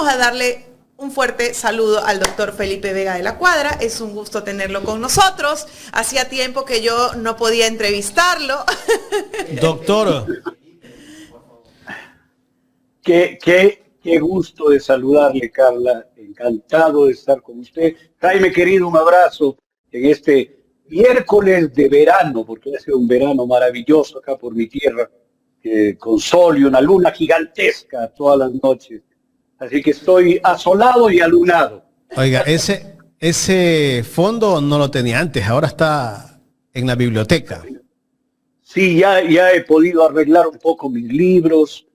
vamos a darle un fuerte saludo al doctor Felipe Vega de la Cuadra. Es un gusto tenerlo con nosotros. Hacía tiempo que yo no podía entrevistarlo. Doctor. Qué gusto de saludarle, Carla. Encantado de estar con usted. Jaime, querido, un abrazo en este miércoles de verano, porque ha sido un verano maravilloso acá por mi tierra, con sol y una luna gigantesca todas las noches. Así que estoy asolado y alunado. Oiga, ese fondo no lo tenía antes, ahora está en la biblioteca. Sí, ya he podido arreglar un poco mis libros,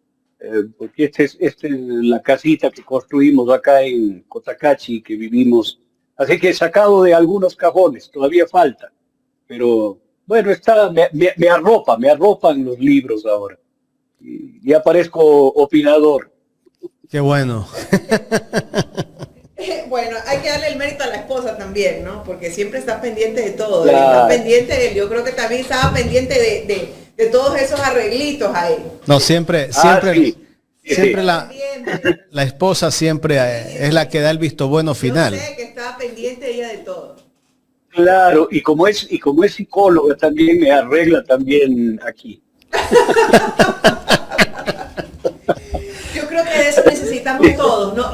porque esta es la casita que construimos acá en Cotacachi, que vivimos. Así que he sacado de algunos cajones, todavía falta. Pero bueno, me arropan los libros ahora. Y ya parezco opinador. Qué bueno. Bueno, hay que darle el mérito a la esposa también, ¿no? Porque siempre está pendiente de todo. Claro. Está pendiente, yo creo que también estaba pendiente de todos esos arreglitos ahí. No, siempre Sí. la esposa siempre es la que da el visto bueno final. Yo sé que estaba pendiente ella de todo. Claro, y como es psicóloga también me arregla también aquí. Yo creo que de eso necesitamos todos, ¿no?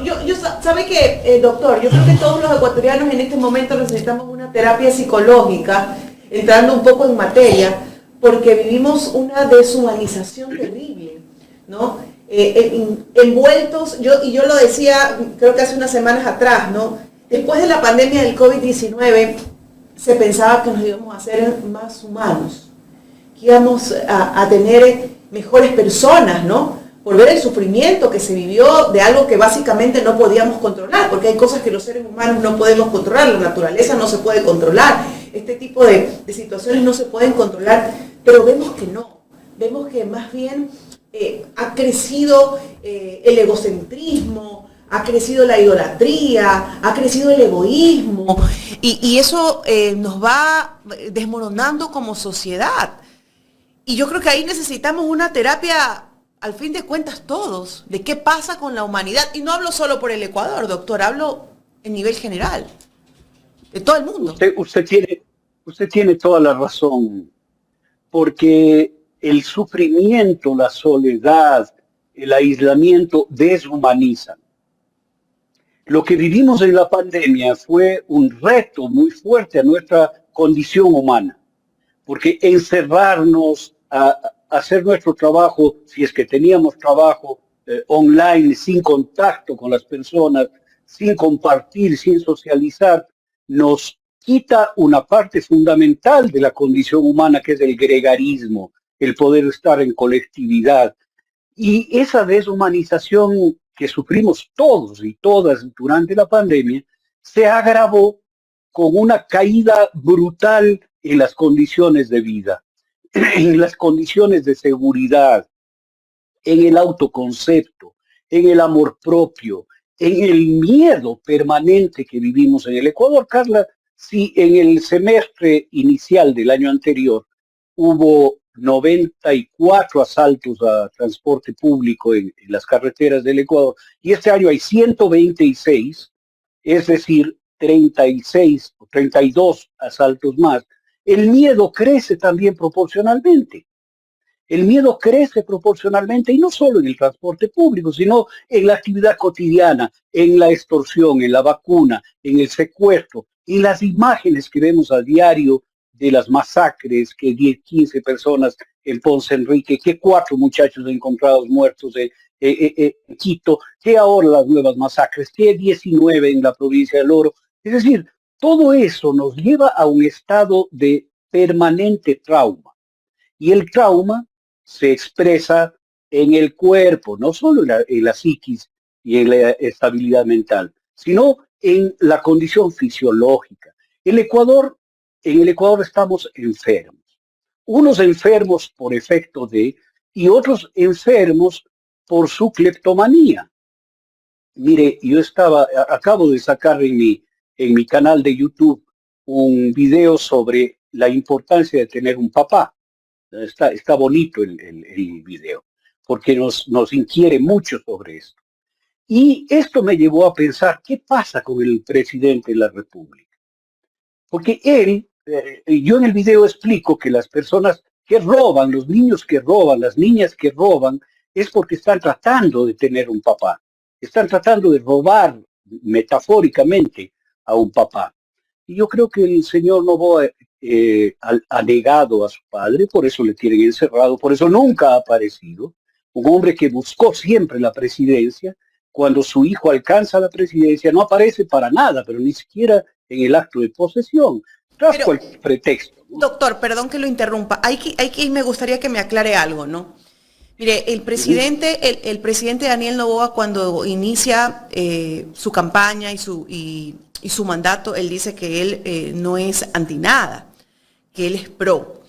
¿Sabe qué, doctor? Yo creo que todos los ecuatorianos en este momento necesitamos una terapia psicológica, entrando un poco en materia, porque vivimos una deshumanización terrible, ¿no? Envueltos, yo lo decía, creo que hace unas semanas atrás, ¿no? Después de la pandemia del COVID-19, se pensaba que nos íbamos a hacer más humanos, que íbamos a tener mejores personas, ¿no? Por ver el sufrimiento que se vivió de algo que básicamente no podíamos controlar, porque hay cosas que los seres humanos no podemos controlar, la naturaleza no se puede controlar, este tipo de situaciones no se pueden controlar, pero vemos que no, vemos que más bien ha crecido el egocentrismo, ha crecido la idolatría, ha crecido el egoísmo, y eso nos va desmoronando como sociedad. Y yo creo que ahí necesitamos una terapia, al fin de cuentas todos, de qué pasa con la humanidad. Y no hablo solo por el Ecuador, doctor, hablo en nivel general, de todo el mundo. Usted tiene toda la razón, porque el sufrimiento, la soledad, el aislamiento deshumanizan. Lo que vivimos en la pandemia fue un reto muy fuerte a nuestra condición humana, porque encerrarnos a hacer nuestro trabajo, si es que teníamos trabajo online, sin contacto con las personas, sin compartir, sin socializar, nos quita una parte fundamental de la condición humana, que es el gregarismo, el poder estar en colectividad. Y esa deshumanización que sufrimos todos y todas durante la pandemia se agravó con una caída brutal en las condiciones de vida, en las condiciones de seguridad, en el autoconcepto, en el amor propio, en el miedo permanente que vivimos en el Ecuador. Carla, si en el semestre inicial del año anterior hubo 94 asaltos a transporte público en las carreteras del Ecuador, y este año hay 126, es decir, 36 o 32 asaltos más, el miedo crece también proporcionalmente. El miedo crece proporcionalmente, y no solo en el transporte público, sino en la actividad cotidiana, en la extorsión, en la vacuna, en el secuestro, en las imágenes que vemos a diario de las masacres, que 10, 15 personas en Ponce Enrique, que 4 muchachos encontrados muertos en Quito, que ahora las nuevas masacres, que 19 en la provincia del Oro. Es decir, todo eso nos lleva a un estado de permanente trauma. Y el trauma se expresa en el cuerpo, no solo en la psiquis y en la estabilidad mental, sino en la condición fisiológica. En el Ecuador estamos enfermos. Unos enfermos por efecto de, y otros enfermos por su cleptomanía. Mire, acabo de sacar en mi canal de YouTube un video sobre la importancia de tener un papá. Está bonito el video, porque nos inquiere mucho sobre esto. Y esto me llevó a pensar, ¿qué pasa con el presidente de la República? Porque yo en el video explico que las personas que roban, los niños que roban, las niñas que roban, es porque están tratando de tener un papá. Están tratando de robar metafóricamente a un papá. Y yo creo que el señor Noboa ha negado a su padre, por eso le tienen encerrado, por eso nunca ha aparecido. Un hombre que buscó siempre la presidencia, cuando su hijo alcanza la presidencia, no aparece para nada, pero ni siquiera en el acto de posesión, tras Pero, cualquier pretexto, ¿no? doctor, perdón que lo interrumpa. Me gustaría que me aclare algo, ¿no? Mire, el presidente Daniel Noboa, cuando inicia su campaña y su mandato, él dice que él no es anti nada, que él es pro.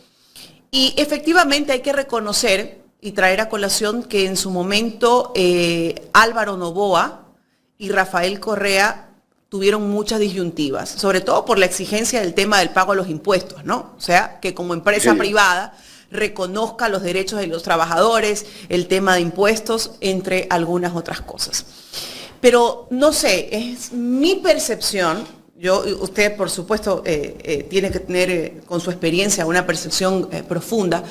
Y efectivamente hay que reconocer y traer a colación que en su momento Álvaro Noboa y Rafael Correa tuvieron muchas disyuntivas, sobre todo por la exigencia del tema del pago de los impuestos, ¿no? O sea, que como empresa privada reconozca los derechos de los trabajadores, el tema de impuestos, entre algunas otras cosas. Pero no sé, es mi percepción. Usted, por supuesto, tiene que tener con su experiencia una percepción profunda,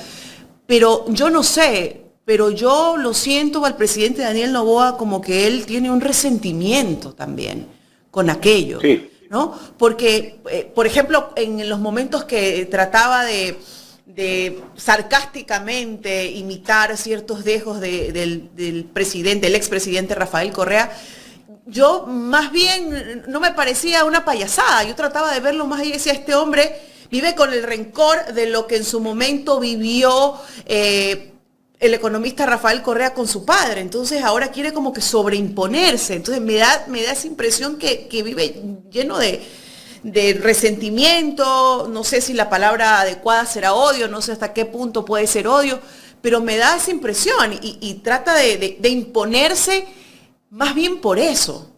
pero yo no sé, pero yo lo siento al presidente Daniel Noboa como que él tiene un resentimiento también con aquello, Sí. ¿no? Porque, por ejemplo, en los momentos que trataba de sarcásticamente imitar ciertos dejos del presidente, el expresidente Rafael Correa, yo más bien no me parecía una payasada, yo trataba de verlo más y decía, este hombre vive con el rencor de lo que en su momento vivió el economista Rafael Correa con su padre, entonces ahora quiere como que sobreimponerse, entonces me da esa impresión que vive lleno de resentimiento, no sé si la palabra adecuada será odio, no sé hasta qué punto puede ser odio, pero me da esa impresión y trata de imponerse más bien por eso.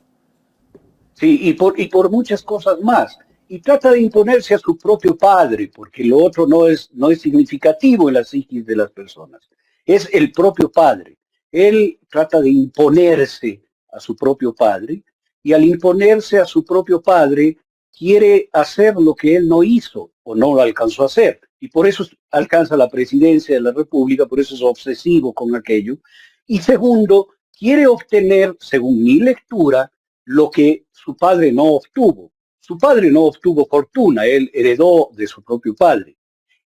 Sí, y por muchas cosas más. Y trata de imponerse a su propio padre, porque lo otro no es significativo en la psiquis de las personas. Es el propio padre. Él trata de imponerse a su propio padre, y al imponerse a su propio padre, quiere hacer lo que él no hizo o no lo alcanzó a hacer. Y por eso alcanza la presidencia de la República, por eso es obsesivo con aquello. Y segundo, quiere obtener, según mi lectura, lo que su padre no obtuvo. Su padre no obtuvo fortuna, él heredó de su propio padre.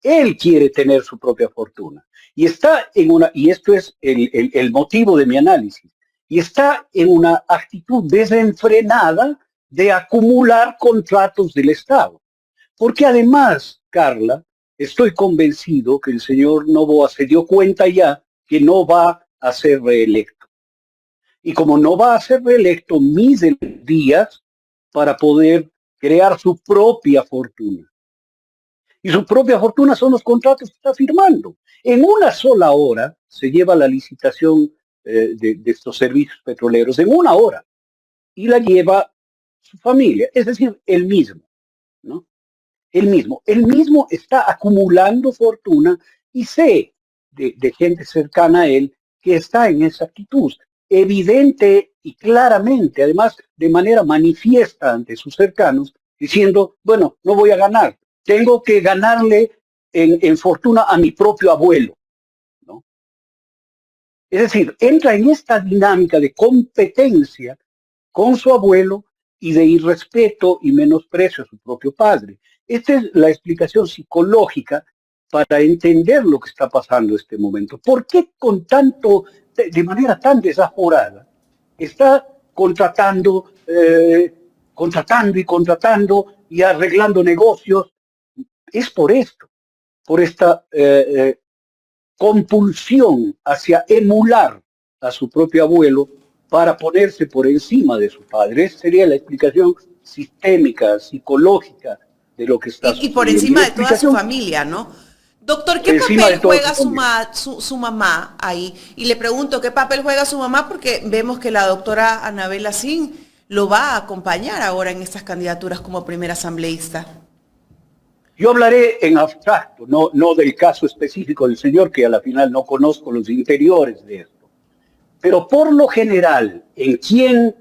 Él quiere tener su propia fortuna. Y está y esto es el motivo de mi análisis, y está en una actitud desenfrenada de acumular contratos del Estado. Porque además, Carla, estoy convencido que el señor Noboa se dio cuenta ya que no va a ser reelecto. Y como no va a ser reelecto, mide días para poder crear su propia fortuna. Y su propia fortuna son los contratos que está firmando. En una sola hora se lleva la licitación de estos servicios petroleros, en una hora, y la lleva su familia, es decir, él mismo, ¿no? Él mismo está acumulando fortuna, y sé de gente cercana a él que está en esa actitud, evidente y claramente, además de manera manifiesta ante sus cercanos, diciendo, bueno, no voy a ganar, tengo que ganarle en fortuna a mi propio abuelo, ¿no? Es decir, entra en esta dinámica de competencia con su abuelo y de irrespeto y menosprecio a su propio padre. Esta es la explicación psicológica para entender lo que está pasando en este momento. ¿Por qué de manera tan desaforada, está contratando y arreglando negocios? Es por esto, por esta compulsión hacia emular a su propio abuelo para ponerse por encima de su padre. Esa sería la explicación sistémica, psicológica de lo que está Y sucediendo. por encima de toda su familia, ¿no? Doctor, ¿qué papel juega su mamá ahí? Y le pregunto, ¿qué papel juega su mamá? Porque vemos que la doctora Anabel Asín lo va a acompañar ahora en estas candidaturas como primera asambleísta. Yo hablaré en abstracto, no del caso específico del señor, que a la final no conozco los interiores de esto. Pero por lo general, en quien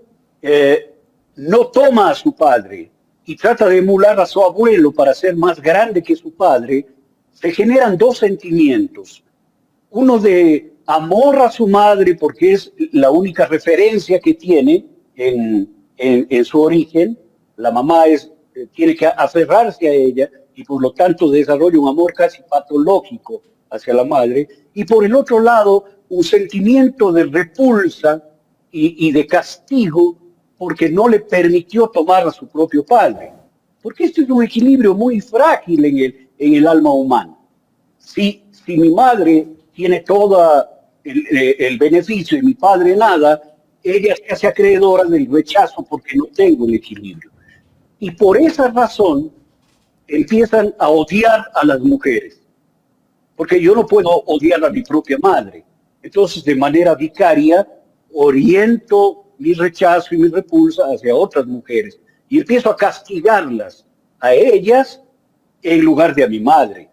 no toma a su padre y trata de emular a su abuelo para ser más grande que su padre, se generan dos sentimientos. Uno de amor a su madre porque es la única referencia que tiene en su origen. La mamá tiene que aferrarse a ella y por lo tanto desarrolla un amor casi patológico hacia la madre. Y por el otro lado, un sentimiento de repulsa y de castigo porque no le permitió tomar a su propio padre. Porque este es un equilibrio muy frágil en el alma humana. Si mi madre tiene todo el beneficio y mi padre nada, ella se hace acreedora del rechazo porque no tengo el equilibrio. Y por esa razón empiezan a odiar a las mujeres. Porque yo no puedo odiar a mi propia madre. Entonces, de manera vicaria, oriento mi rechazo y mi repulsa hacia otras mujeres. Y empiezo a castigarlas a ellas en lugar de a mi madre.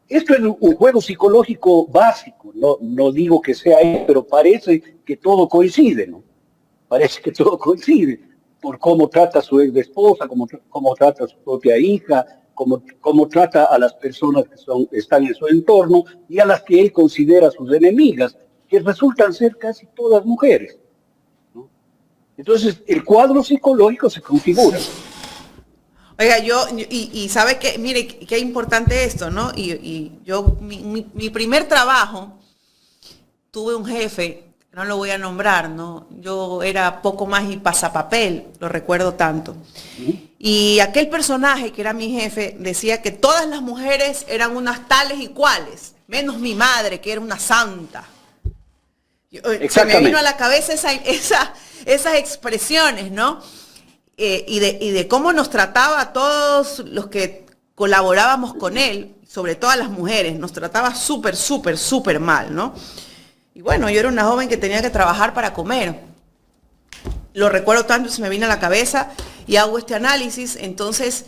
Esto es un juego psicológico básico. No digo que sea eso, pero parece que todo coincide, ¿no? Parece que todo coincide. Por cómo trata a su ex esposa, cómo trata a su propia hija, cómo trata a las personas que están en su entorno y a las que él considera sus enemigas, que resultan ser casi todas mujeres, ¿no? Entonces, el cuadro psicológico se configura. Oiga, y sabe que, mire, qué importante esto, ¿no? Y yo, mi primer trabajo, tuve un jefe, no lo voy a nombrar, ¿no? Yo era poco más y pasapapel, lo recuerdo tanto. Y aquel personaje que era mi jefe decía que todas las mujeres eran unas tales y cuales, menos mi madre, que era una santa. Se me vino a la cabeza esas expresiones, ¿no? Y de cómo nos trataba a todos los que colaborábamos con él, sobre todo a las mujeres, nos trataba súper, súper, súper mal, ¿no? Y bueno, yo era una joven que tenía que trabajar para comer. Lo recuerdo tanto, se me vino a la cabeza y hago este análisis. Entonces,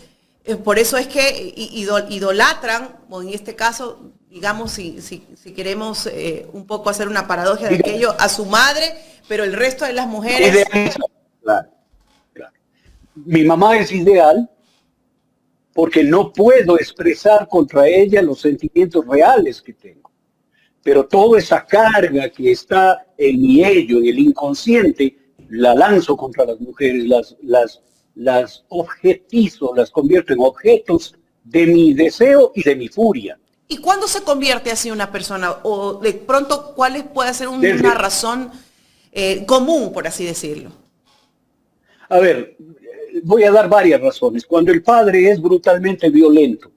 por eso es que idolatran, o en este caso, digamos, si queremos un poco hacer una paradoja de aquello, a su madre, pero el resto de las mujeres... Claro. Mi mamá es ideal porque no puedo expresar contra ella los sentimientos reales que tengo. Pero toda esa carga que está en mi ello, en el inconsciente, la lanzo contra las mujeres, las objetizo, las convierto en objetos de mi deseo y de mi furia. ¿Y cuándo se convierte así una persona? O de pronto, ¿cuál puede ser una razón común, por así decirlo? A ver, voy a dar varias razones. Cuando el padre es brutalmente violento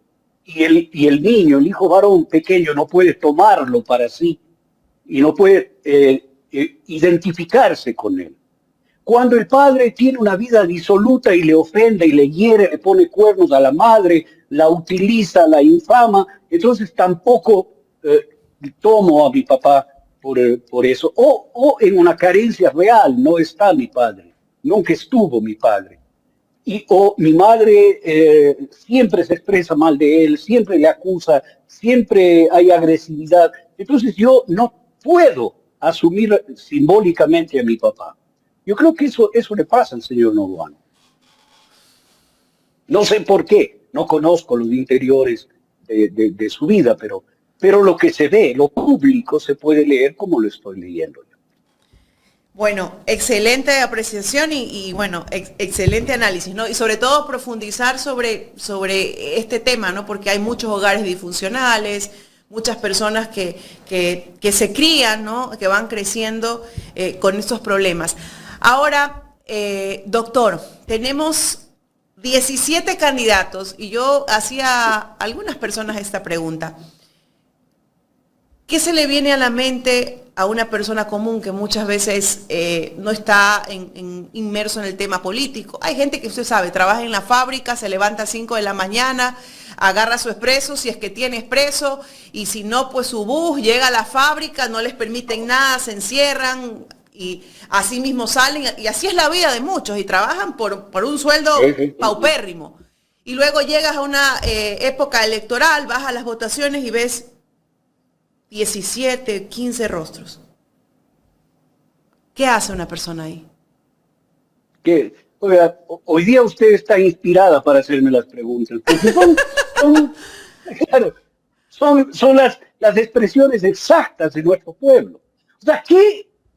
y el niño, el hijo varón pequeño, no puede tomarlo para sí y no puede identificarse con él. Cuando el padre tiene una vida disoluta y le ofende y le hiere, le pone cuernos a la madre, la utiliza, la infama, entonces tampoco tomo a mi papá por eso. O en una carencia real, no está mi padre, nunca estuvo mi padre. O mi madre siempre se expresa mal de él, siempre le acusa, siempre hay agresividad. Entonces yo no puedo asumir simbólicamente a mi papá. Yo creo que eso le pasa al señor Novoa. No sé por qué, no conozco los interiores de su vida, pero lo que se ve, lo público, se puede leer como lo estoy leyendo yo. Bueno, excelente apreciación y bueno, excelente análisis, ¿no? Y sobre todo profundizar sobre este tema, ¿no? Porque hay muchos hogares disfuncionales, muchas personas que se crían, ¿no? Que van creciendo con estos problemas. Ahora, doctor, tenemos 17 candidatos y yo hacía a algunas personas esta pregunta. ¿Qué se le viene a la mente a una persona común que muchas veces no está inmerso en el tema político? Hay gente que usted sabe, trabaja en la fábrica, se levanta a 5 de la mañana, agarra su expreso, si es que tiene expreso, y si no, pues su bus, llega a la fábrica, no les permiten nada, se encierran y así mismo salen, y así es la vida de muchos, y trabajan por un sueldo paupérrimo. Y luego llegas a una época electoral, vas a las votaciones y ves 17, 15 rostros. ¿Qué hace una persona ahí? Que, oiga, hoy día usted está inspirada para hacerme las preguntas, porque claro, son las expresiones exactas de nuestro pueblo. O sea,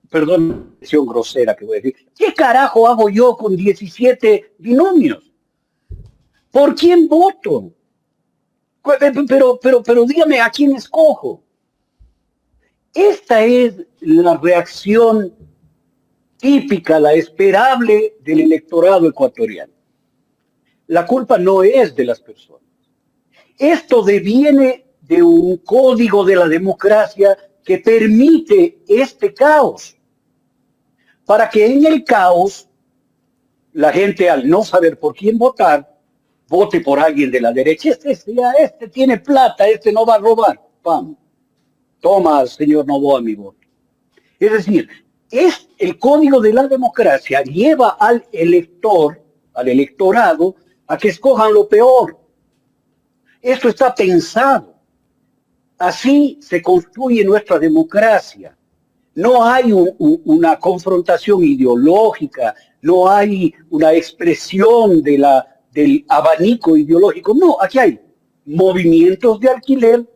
perdón la expresión grosera que voy a decir, ¿qué carajo hago yo con 17 binomios? ¿Por quién voto? Pero dígame, ¿a quién escojo? Esta es la reacción típica, la esperable del electorado ecuatoriano. La culpa no es de las personas. Esto deviene de un código de la democracia que permite este caos, para que en el caos la gente, al no saber por quién votar, vote por alguien de la derecha. Este tiene plata, este no va a robar. ¡Pam! Toma, señor Novoa, mi voto. Es decir, el código de la democracia lleva al elector, al electorado, a que escojan lo peor. Esto está pensado. Así se construye nuestra democracia. No hay una confrontación ideológica, no hay una expresión del abanico ideológico. No, aquí hay movimientos de alquiler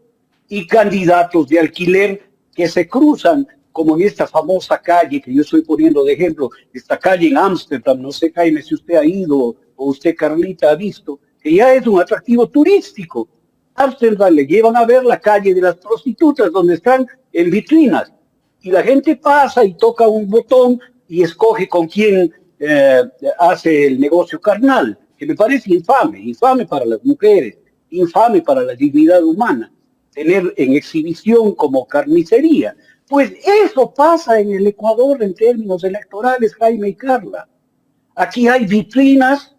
y candidatos de alquiler que se cruzan, como en esta famosa calle que yo estoy poniendo de ejemplo, esta calle en Ámsterdam, no sé, Jaime, si usted ha ido o usted, Carlita, ha visto, que ya es un atractivo turístico. Ámsterdam le llevan a ver la calle de las prostitutas donde están en vitrinas y la gente pasa y toca un botón y escoge con quién hace el negocio carnal, que me parece infame para las mujeres, infame para la dignidad humana, tener en exhibición como carnicería. Pues eso pasa en el Ecuador en términos electorales, Jaime y Carla. Aquí hay vitrinas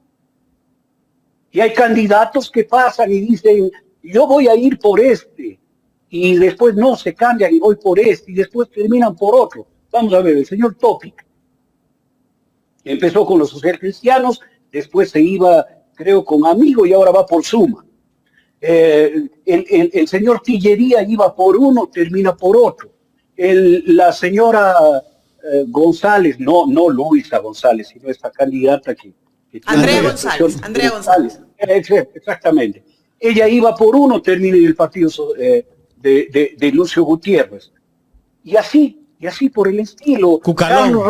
y hay candidatos que pasan y dicen, yo voy a ir por este, y después no, se cambian y voy por este, y después terminan por otro. Vamos a ver, el señor Topic empezó con los socialcristianos, después se iba, creo, con Amigo y ahora va por Suma. El señor Tillería iba por uno, termina por otro. La señora González, no Luisa González, sino esta candidata que Andrea González. Exactamente. Ella iba por uno, termina en el partido de Lucio Gutiérrez. Y así por el estilo. Cucalón.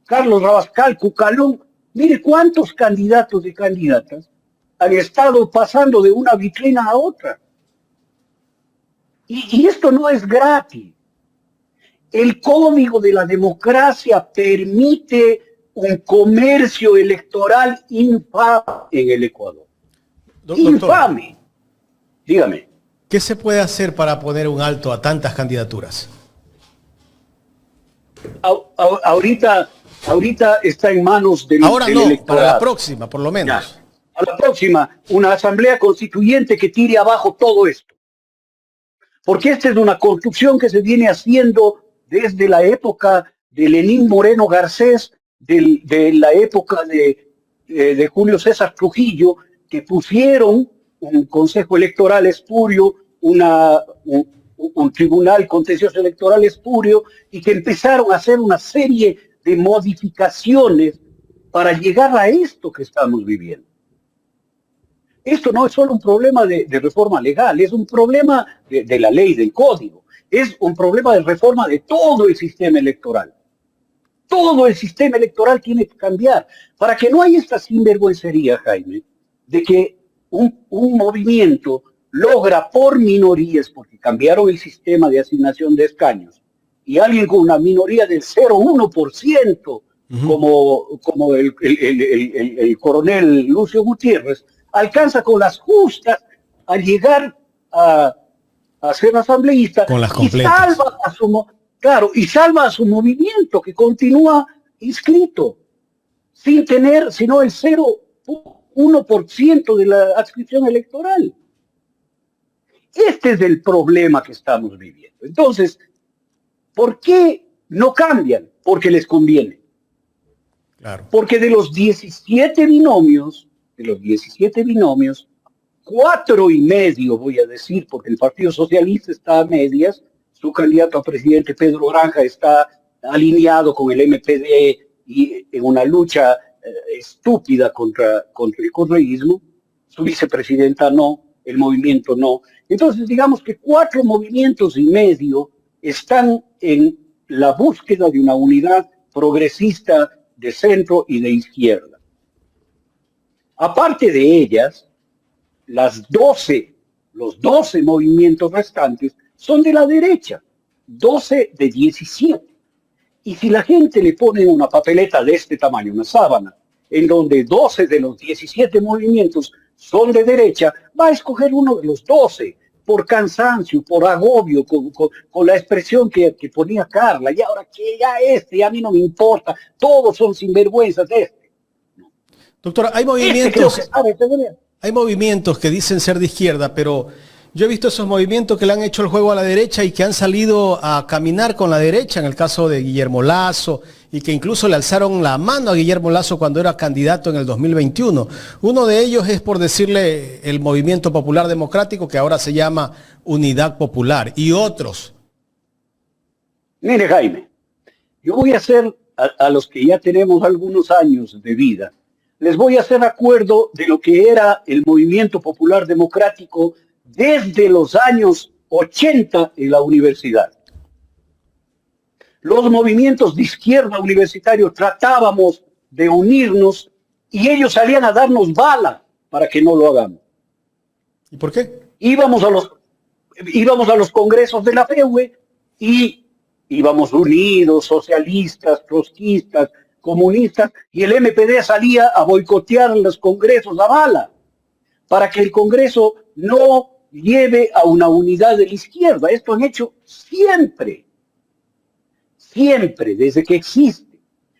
Carlos Rabascal, Cucalón. Mire cuántos candidatos y candidatas han estado pasando de una vitrina a otra. Y esto no es gratis. El código de la democracia permite un comercio electoral infame en el Ecuador. Infame. Dígame. ¿Qué se puede hacer para poner un alto a tantas candidaturas? Ahorita está en manos del Ahora no, electorado. para la próxima, por lo menos. Ya. A la próxima, una asamblea constituyente que tire abajo todo esto. Porque esta es una construcción que se viene haciendo desde la época de Lenín Moreno Garcés, de la época de Julio César Trujillo, que pusieron un consejo electoral espurio, un tribunal contencioso electoral espurio, y que empezaron a hacer una serie de modificaciones para llegar a esto que estamos viviendo. Esto no es solo un problema de reforma legal, es un problema de la ley, del código, es un problema de reforma de todo el sistema electoral. Todo el sistema electoral tiene que cambiar para que no haya esta sinvergüencería, Jaime, de que un movimiento logra por minorías, porque cambiaron el sistema de asignación de escaños, y alguien con una minoría del 0,1%, como el coronel Lucio Gutiérrez, alcanza con las justas a llegar a ser asambleísta con las y salva a su movimiento que continúa inscrito sin tener sino el 0,1% de la adscripción electoral. Este es el problema que estamos viviendo. Entonces, ¿por qué no cambian? Porque les conviene. Claro. Porque de los 17 binomios, 4,5, voy a decir, porque el Partido Socialista está a medias, su candidato a presidente Pedro Granja está alineado con el MPD y en una lucha estúpida contra el correísmo. Su vicepresidenta no, el movimiento no. Entonces, digamos que 4 movimientos y medio están en la búsqueda de una unidad progresista de centro y de izquierda. Aparte de ellas, los 12 movimientos restantes son de la derecha, 12 de 17. Y si la gente le pone una papeleta de este tamaño, una sábana, en donde 12 de los 17 movimientos son de derecha, va a escoger uno de los 12, por cansancio, por agobio, con la expresión que ponía Carla. Y ahora que ya a mí no me importa, todos son sinvergüenzas de este. Doctora, hay movimientos que dicen ser de izquierda, pero yo he visto esos movimientos que le han hecho el juego a la derecha y que han salido a caminar con la derecha, en el caso de Guillermo Lasso, y que incluso le alzaron la mano a Guillermo Lasso cuando era candidato en el 2021. Uno de ellos es, por decirle, el Movimiento Popular Democrático, que ahora se llama Unidad Popular, y otros. Mire, Jaime, yo voy a hacer a los que ya tenemos algunos años de vida, les voy a hacer acuerdo de lo que era el Movimiento Popular Democrático desde los años 80 en la universidad. Los movimientos de izquierda universitarios tratábamos de unirnos y ellos salían a darnos bala para que no lo hagamos. ¿Y por qué? Íbamos a los congresos de la FEUE y íbamos unidos, socialistas, trotskistas, comunistas, y el MPD salía a boicotear los congresos a bala para que el Congreso no lleve a una unidad de la izquierda. Esto han hecho siempre, desde que existe.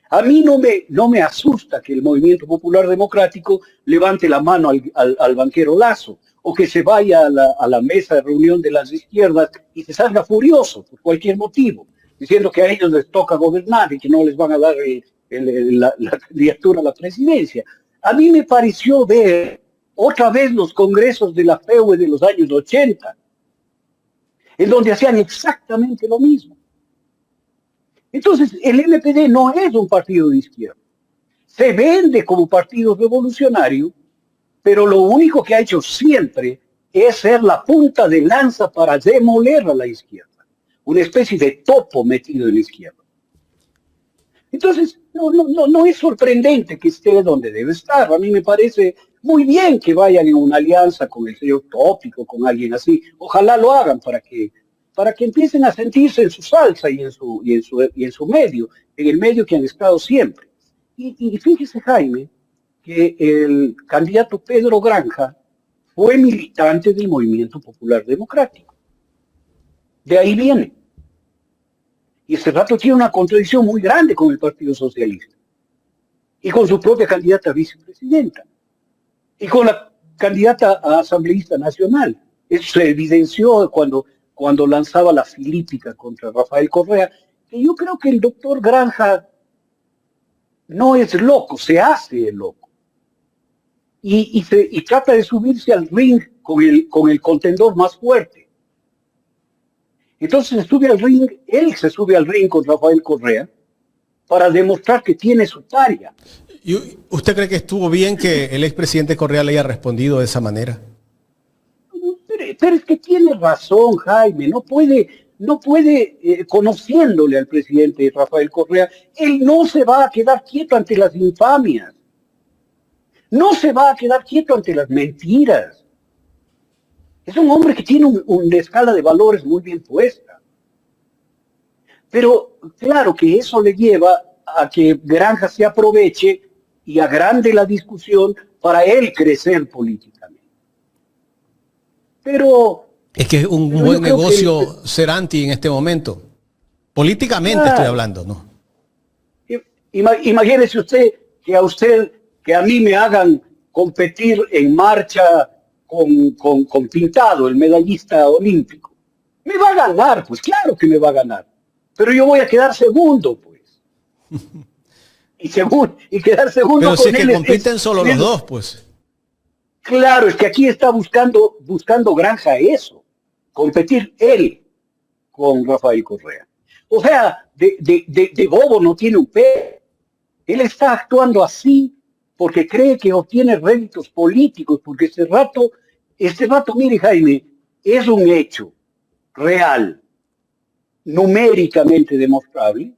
A mí no me asusta que el Movimiento Popular Democrático levante la mano al banquero Lasso, o que se vaya a la mesa de reunión de las izquierdas y se salga furioso por cualquier motivo, diciendo que a ellos les toca gobernar y que no les van a dar la candidatura a la presidencia. A mí me pareció ver otra vez los congresos de la FEUE de los años 80, en donde hacían exactamente lo mismo. Entonces, el MPD no es un partido de izquierda. Se vende como partido revolucionario, pero lo único que ha hecho siempre es ser la punta de lanza para demoler a la izquierda. Una especie de topo metido en la izquierda. Entonces, no es sorprendente que esté donde debe estar. A mí me parece muy bien que vayan en una alianza con el señor Tópico, con alguien así. Ojalá lo hagan para que empiecen a sentirse en su salsa y en su medio, en el medio que han estado siempre. Y fíjese, Jaime, que el candidato Pedro Granja fue militante del Movimiento Popular Democrático. De ahí viene. Y ese rato tiene una contradicción muy grande con el Partido Socialista. Y con su propia candidata a vicepresidenta. Y con la candidata a asambleísta nacional. Eso se evidenció cuando lanzaba la filípica contra Rafael Correa, que yo creo que el doctor Granja no es loco, se hace el loco. Y trata de subirse al ring con el contendor más fuerte. Entonces él se sube al ring con Rafael Correa para demostrar que tiene su talla. ¿Y usted cree que estuvo bien que el expresidente Correa le haya respondido de esa manera? Pero es que tiene razón, Jaime, no puede, conociéndole al presidente Rafael Correa, él no se va a quedar quieto ante las infamias, no se va a quedar quieto ante las mentiras. Es un hombre que tiene una escala de valores muy bien puesta. Pero claro que eso le lleva a que Granja se aproveche y agrande la discusión para él crecer políticamente. Pero es que es un buen negocio ser anti en este momento. Políticamente estoy hablando, ¿no? Imagínese usted, que a mí me hagan competir en marcha con Pintado, el medallista olímpico. Me va a ganar, pues claro que me va a ganar. Pero yo voy a quedar segundo, pues. Y quedar segundo. Pero si es que compiten solo los dos, pues. Claro, es que aquí está buscando Granja eso, competir él con Rafael Correa. O sea, de bobo no tiene un pelo. Él está actuando así porque cree que obtiene réditos políticos, porque este rato, mire Jaime, es un hecho real, numéricamente demostrable,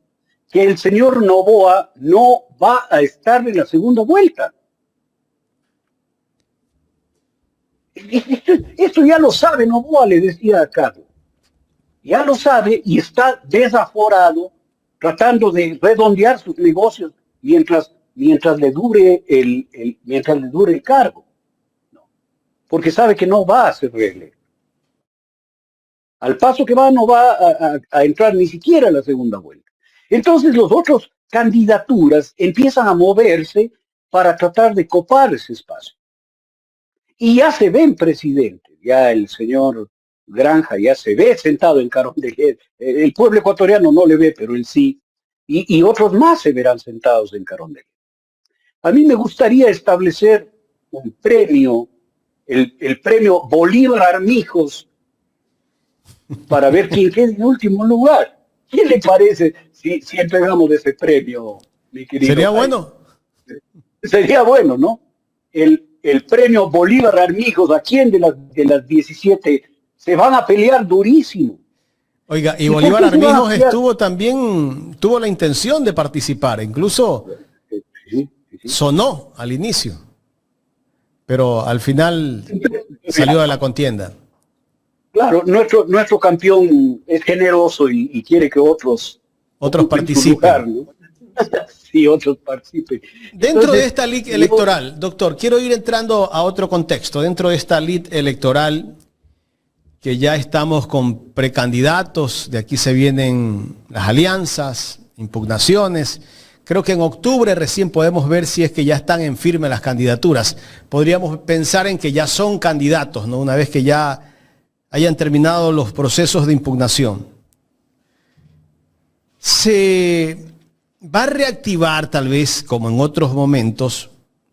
que el señor Noboa no va a estar en la segunda vuelta. Esto ya lo sabe Noboa, le decía a Carlos. Ya lo sabe y está desaforado, tratando de redondear sus negocios mientras le dure el cargo. No, porque sabe que no va a ser reelecto. Al paso que va, no va a entrar ni siquiera a la segunda vuelta. Entonces los otros candidaturas empiezan a moverse para tratar de copar ese espacio. Y ya se ven presidentes, ya el señor Granja ya se ve sentado en Carondelet. El pueblo ecuatoriano no le ve, pero él sí. Y otros más se verán sentados en Carondelet. A mí me gustaría establecer un premio, el premio Bolívar Armijos, para ver quién queda en último lugar. ¿Quién le parece si entregamos ese premio, mi querido? Sería bueno. Sería bueno, ¿no? El premio Bolívar Armijos, ¿a quién de las 17 se van a pelear durísimo? Oiga, y Bolívar Armijos tuvo la intención de participar, incluso sonó al inicio, pero al final salió de la contienda. Claro, nuestro campeón es generoso y quiere que otros participen. Lugar, ¿no? Sí, otros participen. Dentro Entonces, de esta lid electoral, doctor, quiero ir entrando a otro contexto. Dentro de esta lid electoral, que ya estamos con precandidatos, de aquí se vienen las alianzas, impugnaciones. Creo que en octubre recién podemos ver si es que ya están en firme las candidaturas. Podríamos pensar en que ya son candidatos, ¿no? Una vez que ya hayan terminado los procesos de impugnación. Se va a reactivar, tal vez, como en otros momentos,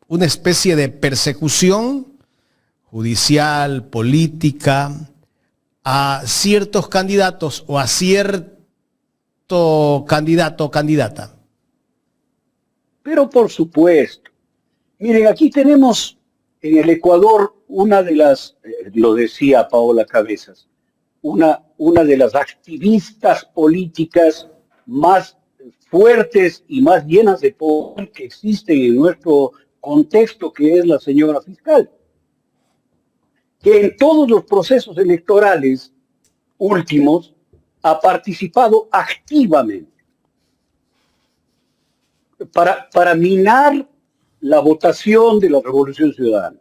una especie de persecución judicial, política, a ciertos candidatos o a cierto candidato o candidata. Pero por supuesto. Miren, aquí tenemos en el Ecuador una de las, lo decía Paola Cabezas, una de las activistas políticas más fuertes y más llenas de poder que existen en nuestro contexto, que es la señora fiscal, que en todos los procesos electorales últimos ha participado activamente para minar la votación de la Revolución Ciudadana.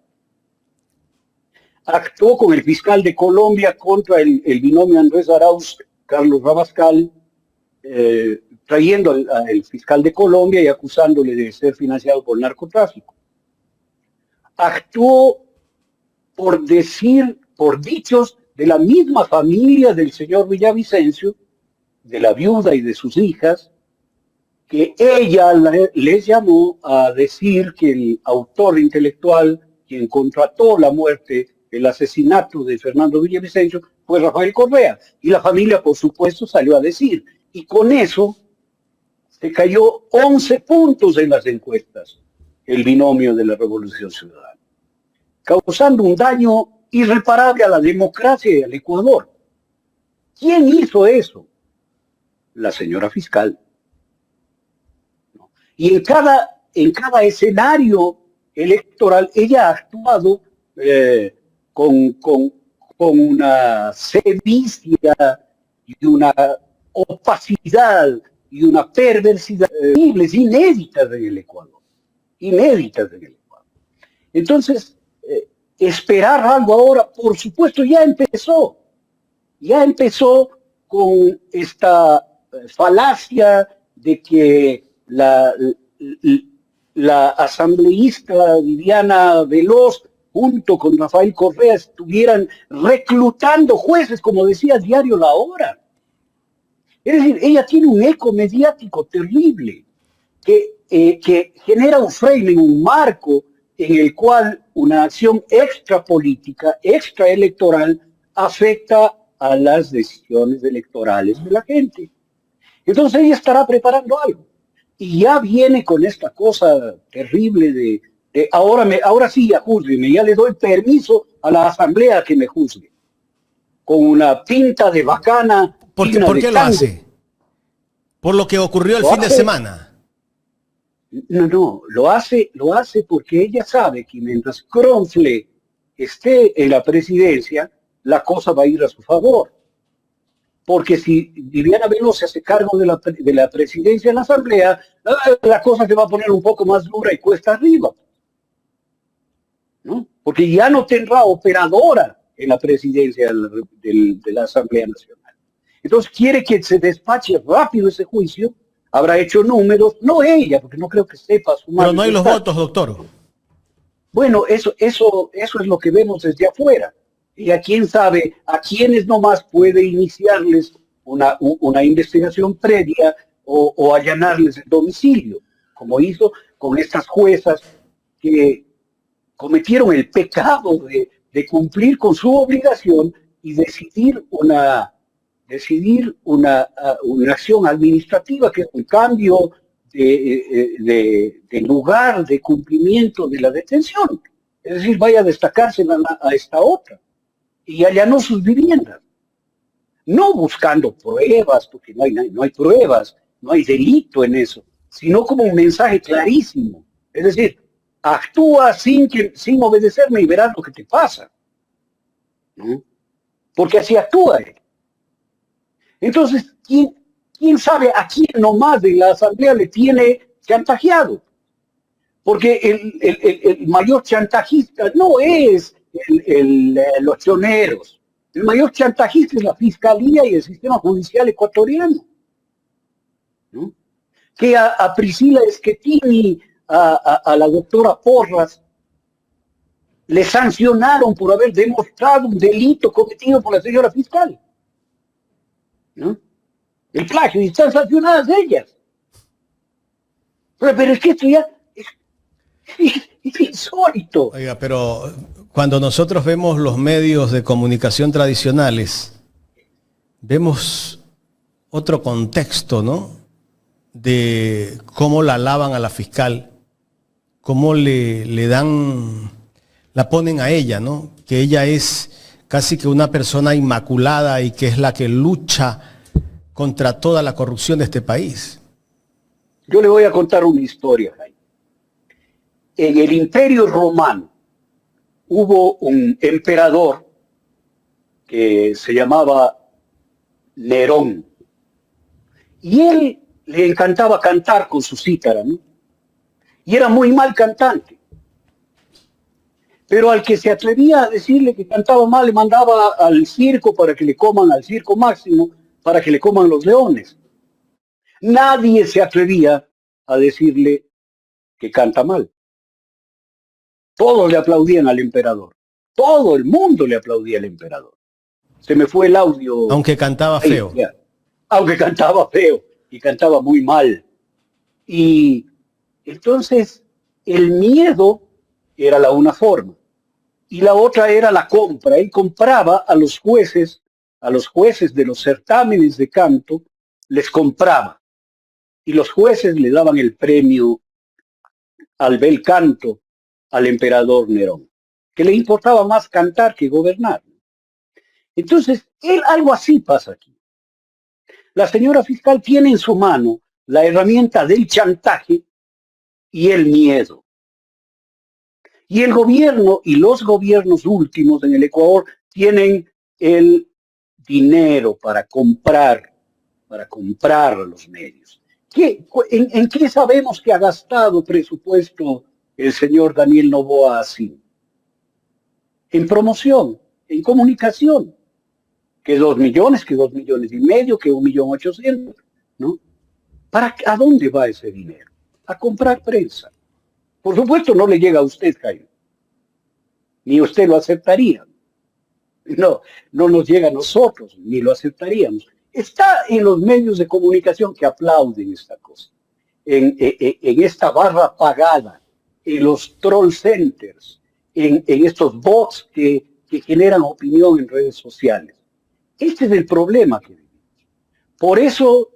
Actuó con el fiscal de Colombia contra el binomio Andrés Arauz, Carlos Rabascal, trayendo al fiscal de Colombia y acusándole de ser financiado por narcotráfico. Actuó por dichos de la misma familia del señor Villavicencio, de la viuda y de sus hijas, que ella les llamó a decir que el autor intelectual, quien contrató la muerte, el asesinato de Fernando Villavicencio, fue Rafael Correa. Y la familia, por supuesto, salió a decir. Y con eso se cayó 11 puntos en las encuestas, el binomio de la Revolución Ciudadana, causando un daño irreparable a la democracia y al Ecuador. ¿Quién hizo eso? La señora fiscal. Y en cada escenario electoral ella ha actuado con una sevicia y una opacidad y una perversidad inéditas en el Ecuador. Inéditas en el Ecuador. Entonces, esperar algo ahora, por supuesto, ya empezó. Ya empezó con esta falacia de que la asambleísta Viviana Veloz junto con Rafael Correa estuvieran reclutando jueces, como decía Diario La Hora. Es decir, ella tiene un eco mediático terrible que genera un framing, un marco en el cual una acción extrapolítica, extraelectoral, afecta a las decisiones electorales de la gente. Entonces ella estará preparando algo. Y ya viene con esta cosa terrible de ahora sí ya júzgueme, ya le doy permiso a la asamblea que me juzgue. Con una pinta de bacana. ¿Por qué lo hace? Por lo que ocurrió el fin de semana. No, lo hace porque ella sabe que mientras Kronfle esté en la presidencia, la cosa va a ir a su favor. Porque si Viviana Veloz se hace cargo de la presidencia de la Asamblea, la cosa se va a poner un poco más dura y cuesta arriba, ¿no? Porque ya no tendrá operadora en la presidencia de la Asamblea Nacional. Entonces quiere que se despache rápido ese juicio. Habrá hecho números, no ella, porque no creo que sepa sumar. Pero no hay los votos, doctor. Bueno, eso es lo que vemos desde afuera. Y a quién sabe, a quiénes nomás puede iniciarles una investigación previa o allanarles el domicilio, como hizo con estas juezas que cometieron el pecado de cumplir con su obligación y decidir una acción administrativa, que es un cambio de lugar de cumplimiento de la detención. Es decir, vaya a destacarse a esta otra. Y allanó sus viviendas. No buscando pruebas, porque no hay pruebas, no hay delito en eso, sino como un mensaje clarísimo. Es decir, actúa sin obedecerme y verás lo que te pasa, ¿no? Porque así actúa él. Entonces, ¿quién sabe a quién nomás de la asamblea le tiene chantajeado? Porque el mayor chantajista no es los choneros. El mayor chantajista es la Fiscalía y el sistema judicial ecuatoriano, ¿no? Que a Priscila Schettini, a la doctora Porras, le sancionaron por haber demostrado un delito cometido por la señora fiscal, ¿no? El plagio, y están sancionadas ellas. Pero es que esto ya es insólito. Oiga, pero cuando nosotros vemos los medios de comunicación tradicionales, vemos otro contexto, ¿no? De cómo la alaban a la fiscal, cómo le dan, la ponen a ella, ¿no? Que ella es casi que una persona inmaculada y que es la que lucha contra toda la corrupción de este país. Yo le voy a contar una historia, Jaime. En el Imperio Romano hubo un emperador que se llamaba Nerón. Y él le encantaba cantar con su cítara, ¿no? Y era muy mal cantante. Pero al que se atrevía a decirle que cantaba mal, le mandaba al circo para que le coman, al circo máximo, para que le coman los leones. Nadie se atrevía a decirle que canta mal. Todos le aplaudían al emperador. Todo el mundo le aplaudía al emperador. Se me fue el audio. Aunque cantaba feo. Aunque cantaba feo y cantaba muy mal. Y entonces el miedo era una forma. Y la otra era la compra. Él compraba a los jueces de los certámenes de canto, les compraba. Y los jueces le daban el premio al bel canto al emperador Nerón, que le importaba más cantar que gobernar. Entonces, algo así pasa aquí. La señora fiscal tiene en su mano la herramienta del chantaje y el miedo. Y el gobierno y los gobiernos últimos en el Ecuador tienen el dinero para comprar a los medios. ¿En qué sabemos que ha gastado presupuesto el señor Daniel Noboa así? En promoción, en comunicación. Que 2 millones, que 2,5 millones, que 1,800,000, ¿no? ¿A dónde va ese dinero? A comprar prensa. Por supuesto no le llega a usted, Jaime. Ni usted lo aceptaría. No nos llega a nosotros, ni lo aceptaríamos. Está en los medios de comunicación que aplauden esta cosa. En esta barra pagada, en los troll centers, en estos bots que generan opinión en redes sociales. Este es el problema que vivimos. Por eso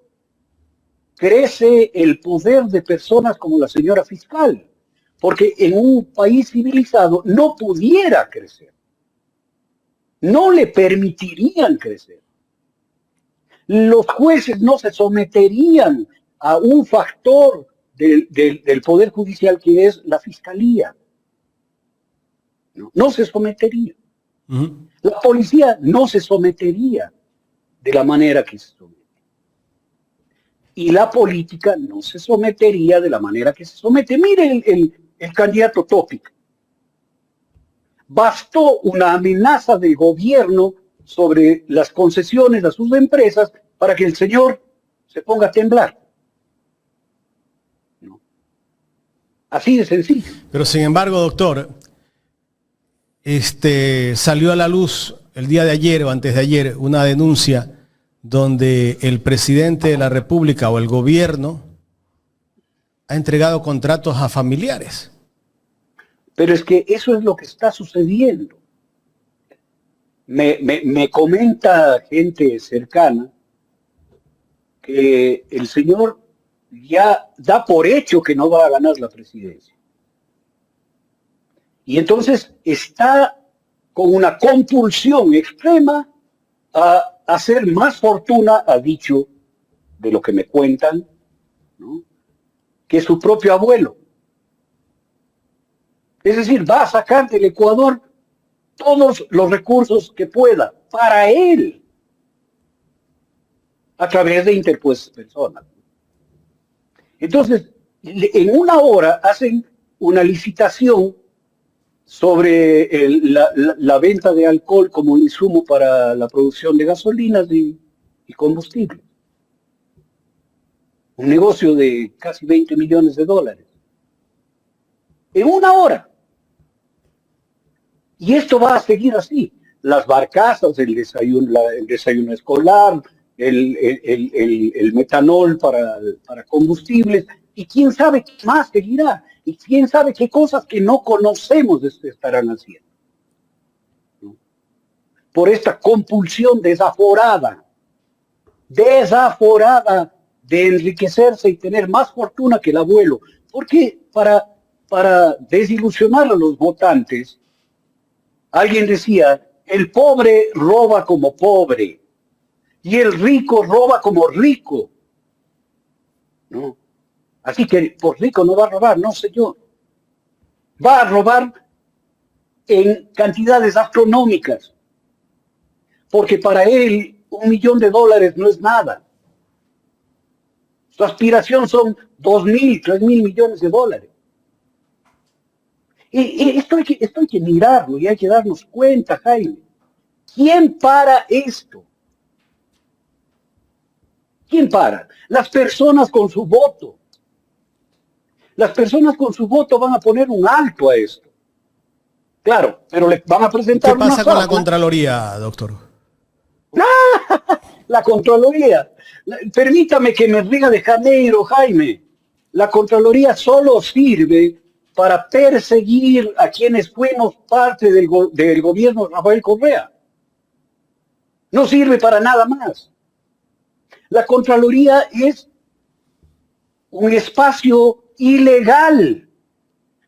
crece el poder de personas como la señora fiscal, porque en un país civilizado no pudiera crecer, no le permitirían crecer. Los jueces no se someterían a un factor del Poder Judicial que es la Fiscalía. No se sometería. La policía no se sometería de la manera que se somete. Y la política no se sometería de la manera que se somete. Mire el candidato Topic. Bastó una amenaza del gobierno sobre las concesiones a sus empresas para que el señor se ponga a temblar. ¿No? Así de sencillo. Pero sin embargo, doctor, salió a la luz el día de ayer o antes de ayer una denuncia donde el presidente de la República o el gobierno ha entregado contratos a familiares. Pero es que eso es lo que está sucediendo. Me comenta gente cercana que el señor ya da por hecho que no va a ganar la presidencia. Y entonces está con una compulsión extrema a hacer más fortuna, ha dicho, de lo que me cuentan, ¿no?, que su propio abuelo. Es decir, va a sacar del Ecuador todos los recursos que pueda para él, a través de interpuestas personas. Entonces, en una hora hacen una licitación sobre la venta de alcohol como insumo para la producción de gasolinas y combustible. Un negocio de casi 20 millones de dólares. En una hora. Y esto va a seguir así. Las barcazas, el desayuno escolar, el metanol para combustibles, y quién sabe qué más seguirá, y quién sabe qué cosas que no conocemos estarán haciendo, ¿no?, por esta compulsión desaforada de enriquecerse y tener más fortuna que el abuelo. Porque para desilusionar a los votantes, alguien decía, el pobre roba como pobre y el rico roba como rico, ¿no? Así que por rico no va a robar, no señor. Va a robar en cantidades astronómicas, porque para él $1 millón no es nada. Su aspiración son 2.000, 3.000 millones de dólares. Y esto hay que mirarlo y hay que darnos cuenta, Jaime. ¿Quién para esto? ¿Quién para? Las personas con su voto. Las personas con su voto van a poner un alto a esto. Claro, pero le van a presentar una... ¿Qué pasa con la Contraloría, doctor? La Contraloría. Permítame que me ría de Janeiro, Jaime. La Contraloría solo sirve para perseguir a quienes fuimos parte del gobierno de Rafael Correa. No sirve para nada más. La Contraloría es un espacio ilegal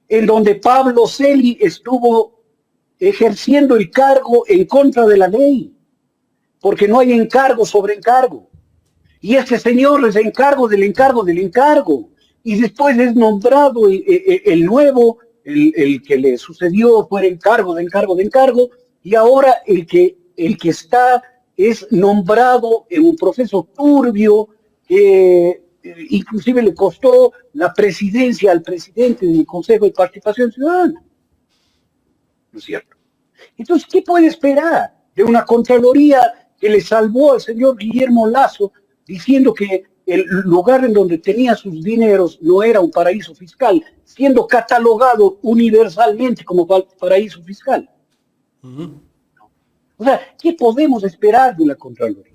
en donde Pablo Celi estuvo ejerciendo el cargo en contra de la ley, porque no hay encargo sobre encargo. Y este señor es encargo del encargo del encargo. Y después es nombrado el nuevo, el que le sucedió fue encargo de encargo de encargo, y ahora el que está es nombrado en un proceso turbio que inclusive le costó la presidencia al presidente del Consejo de Participación Ciudadana. ¿No es cierto? Entonces, ¿qué puede esperar de una Contraloría que le salvó al señor Guillermo Lasso diciendo que el lugar en donde tenía sus dineros no era un paraíso fiscal, siendo catalogado universalmente como paraíso fiscal? O sea, ¿qué podemos esperar de la Contraloría?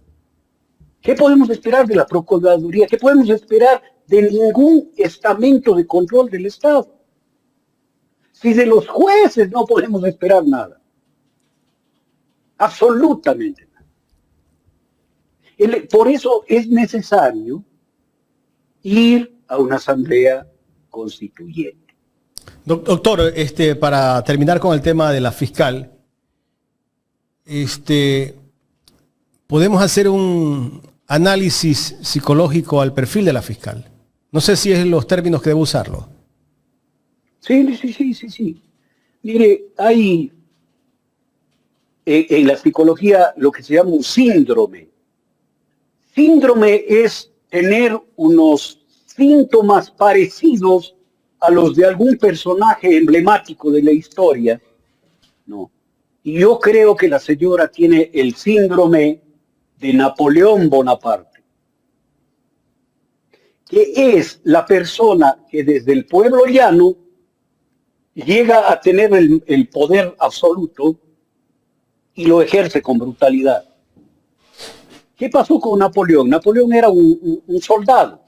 ¿Qué podemos esperar de la Procuraduría? ¿Qué podemos esperar de ningún estamento de control del Estado? Si de los jueces no podemos esperar nada. Absolutamente nada. Por eso es necesario ir a una asamblea constituyente. Doctor, para terminar con el tema de la fiscal, podemos hacer un análisis psicológico al perfil de la fiscal. No sé si es los términos que debo usarlo. Sí. Mire, hay en la psicología lo que se llama un síndrome. Síndrome es tener unos síntomas parecidos a los de algún personaje emblemático de la historia, ¿no? Y yo creo que la señora tiene el síndrome de Napoleón Bonaparte, que es la persona que desde el pueblo llano llega a tener el poder absoluto y lo ejerce con brutalidad. ¿Qué pasó con Napoleón? Napoleón era un soldado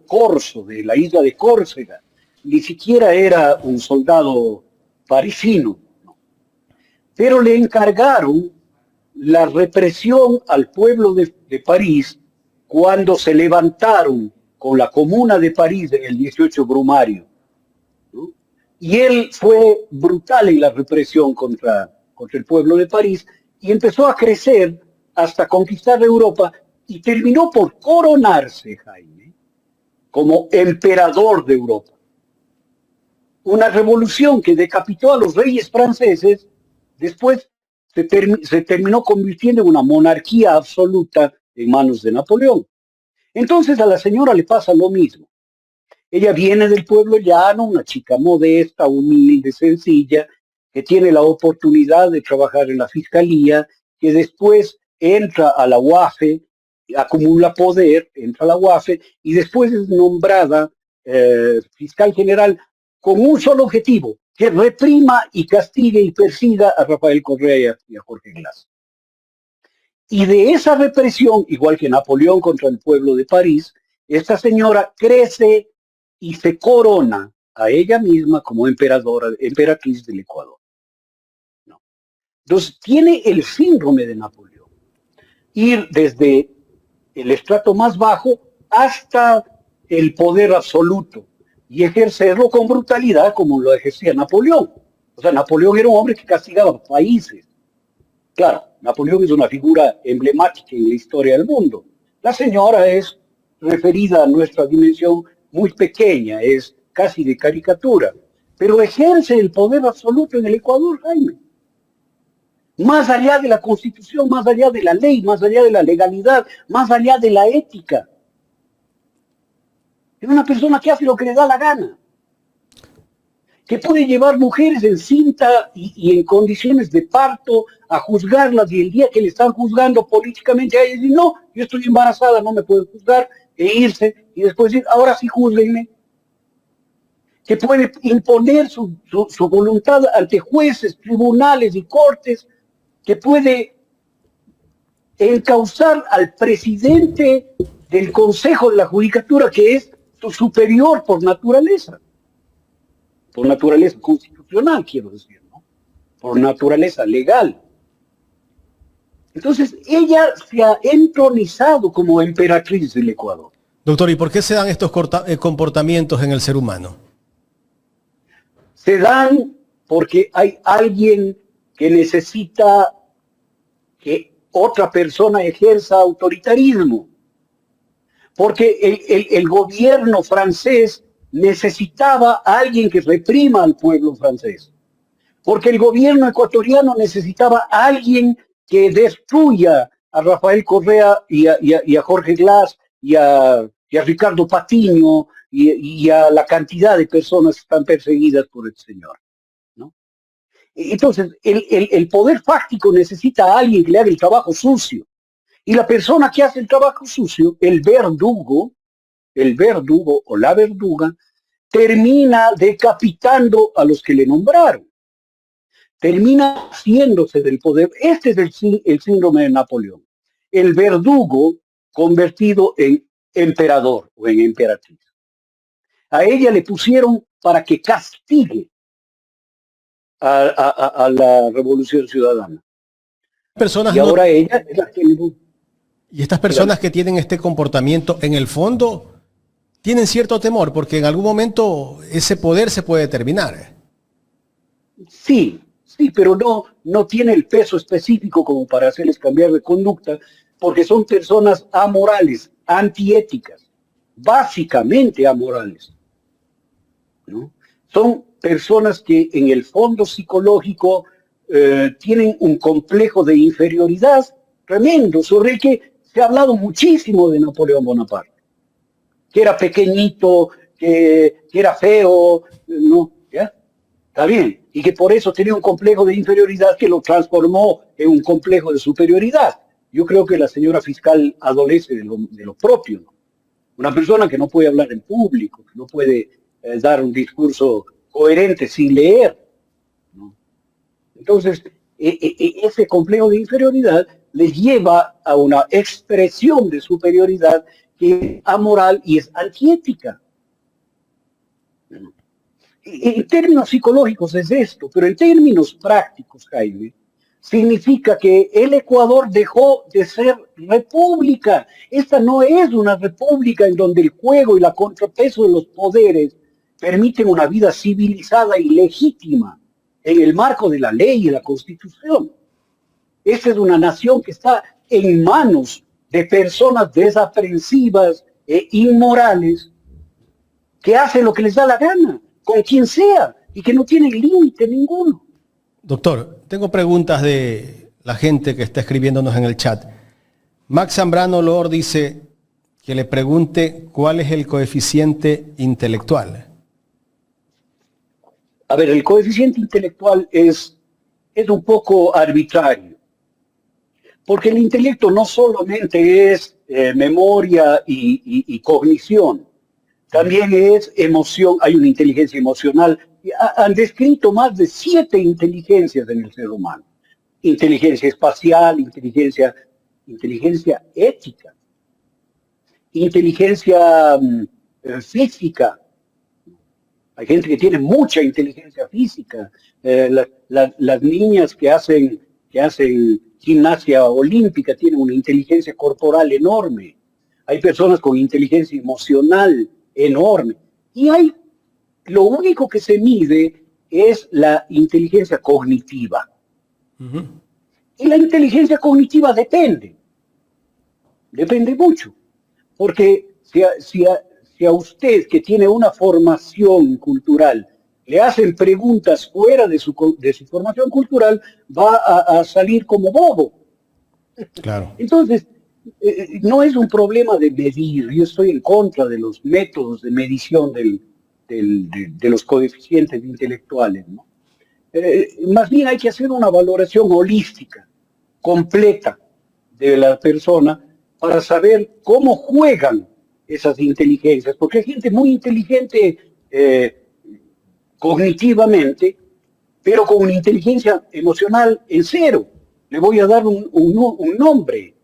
corso de la isla de Córcega. Ni siquiera era un soldado parisino, ¿no? Pero le encargaron la represión al pueblo de París cuando se levantaron con la Comuna de París en el 18 Brumario, ¿no? Y él fue brutal en la represión contra el pueblo de París y empezó a crecer hasta conquistar Europa y terminó por coronarse, Jaime, como emperador de Europa. Una revolución que decapitó a los reyes franceses, después se terminó convirtiendo en una monarquía absoluta en manos de Napoleón. Entonces a la señora le pasa lo mismo. Ella viene del pueblo llano, una chica modesta, humilde, sencilla, que tiene la oportunidad de trabajar en la fiscalía, que después entra a la UAFE, acumula poder, entra a la UAFE y después es nombrada fiscal general con un solo objetivo, que reprima y castigue y persiga a Rafael Correa y a Jorge Glass. Y de esa represión, igual que Napoleón contra el pueblo de París, esta señora crece y se corona a ella misma como emperatriz del Ecuador. ¿No? Entonces tiene el síndrome de Napoleón. Ir desde el estrato más bajo hasta el poder absoluto y ejercerlo con brutalidad como lo ejercía Napoleón. O sea, Napoleón era un hombre que castigaba países. Claro, Napoleón es una figura emblemática en la historia del mundo. La señora es referida a nuestra dimensión muy pequeña, es casi de caricatura, pero ejerce el poder absoluto en el Ecuador, Jaime. Más allá de la Constitución, más allá de la ley, más allá de la legalidad, más allá de la ética. Es una persona que hace lo que le da la gana, que puede llevar mujeres en cinta y en condiciones de parto a juzgarlas, y el día que le están juzgando políticamente a ella, dice, no, yo estoy embarazada, no me pueden juzgar, e irse y después decir, ahora sí júzguenme. Que puede imponer su voluntad ante jueces, tribunales y cortes, que puede encauzar al presidente del Consejo de la Judicatura, que es su superior por naturaleza constitucional, quiero decir, ¿no? Por naturaleza legal. Entonces, ella se ha entronizado como emperatriz del Ecuador. Doctor, ¿y por qué se dan estos comportamientos en el ser humano? Se dan porque hay alguien que necesita que otra persona ejerza autoritarismo. Porque el gobierno francés necesitaba a alguien que reprima al pueblo francés. Porque el gobierno ecuatoriano necesitaba a alguien que destruya a Rafael Correa y a Jorge Glass y a Ricardo Patiño y a la cantidad de personas que están perseguidas por el señor, ¿no? Entonces, el poder fáctico necesita a alguien que le haga el trabajo sucio. Y la persona que hace el trabajo sucio, el verdugo o la verduga, termina decapitando a los que le nombraron. Termina haciéndose del poder. Este es el síndrome de Napoleón. El verdugo convertido en emperador o en emperatriz. A ella le pusieron para que castigue a la Revolución Ciudadana. Personas y ahora ella es la que... Y estas personas que tienen este comportamiento, en el fondo, tienen cierto temor porque en algún momento ese poder se puede terminar. Sí, sí, pero no tiene el peso específico como para hacerles cambiar de conducta, porque son personas amorales, antiéticas, básicamente amorales, ¿no? Son personas que en el fondo psicológico tienen un complejo de inferioridad tremendo, sobre el que se ha hablado muchísimo de Napoleón Bonaparte, que era pequeñito, que era feo, ¿no? ¿Ya? Está bien, y que por eso tenía un complejo de inferioridad que lo transformó en un complejo de superioridad. Yo creo que la señora fiscal adolece de lo propio, ¿no? Una persona que no puede hablar en público, que no puede dar un discurso coherente sin leer, ¿no? Entonces, ese complejo de inferioridad les lleva a una expresión de superioridad que es amoral y es antiética. En términos psicológicos es esto, pero en términos prácticos, Jaime, significa que el Ecuador dejó de ser república. Esta no es una república en donde el juego y la contrapeso de los poderes permiten una vida civilizada y legítima en el marco de la ley y la Constitución. Esta es una nación que está en manos de personas desaprensivas e inmorales que hacen lo que les da la gana, con quien sea, y que no tienen límite ninguno. Doctor, tengo preguntas de la gente que está escribiéndonos en el chat. Max Zambrano Lord dice que le pregunte cuál es el coeficiente intelectual. A ver, el coeficiente intelectual es un poco arbitrario, porque el intelecto no solamente es memoria y cognición, también es emoción, hay una inteligencia emocional. Han descrito más de 7 inteligencias en el ser humano. Inteligencia espacial, inteligencia ética, inteligencia física. Hay gente que tiene mucha inteligencia física. Las niñas que hacen gimnasia olímpica tienen una inteligencia corporal enorme. Hay personas con inteligencia emocional enorme. Y lo único que se mide es la inteligencia cognitiva. Uh-huh. Y la inteligencia cognitiva depende mucho. Porque si a usted, que tiene una formación cultural, le hacen preguntas fuera de su formación cultural, va a salir como bobo. Claro. Entonces, no es un problema de medir. Yo estoy en contra de los métodos de medición de los coeficientes intelectuales, ¿no? Más bien hay que hacer una valoración holística, completa de la persona para saber cómo juegan esas inteligencias, porque hay gente muy inteligente cognitivamente, pero con una inteligencia emocional en cero. Le voy a dar un nombre.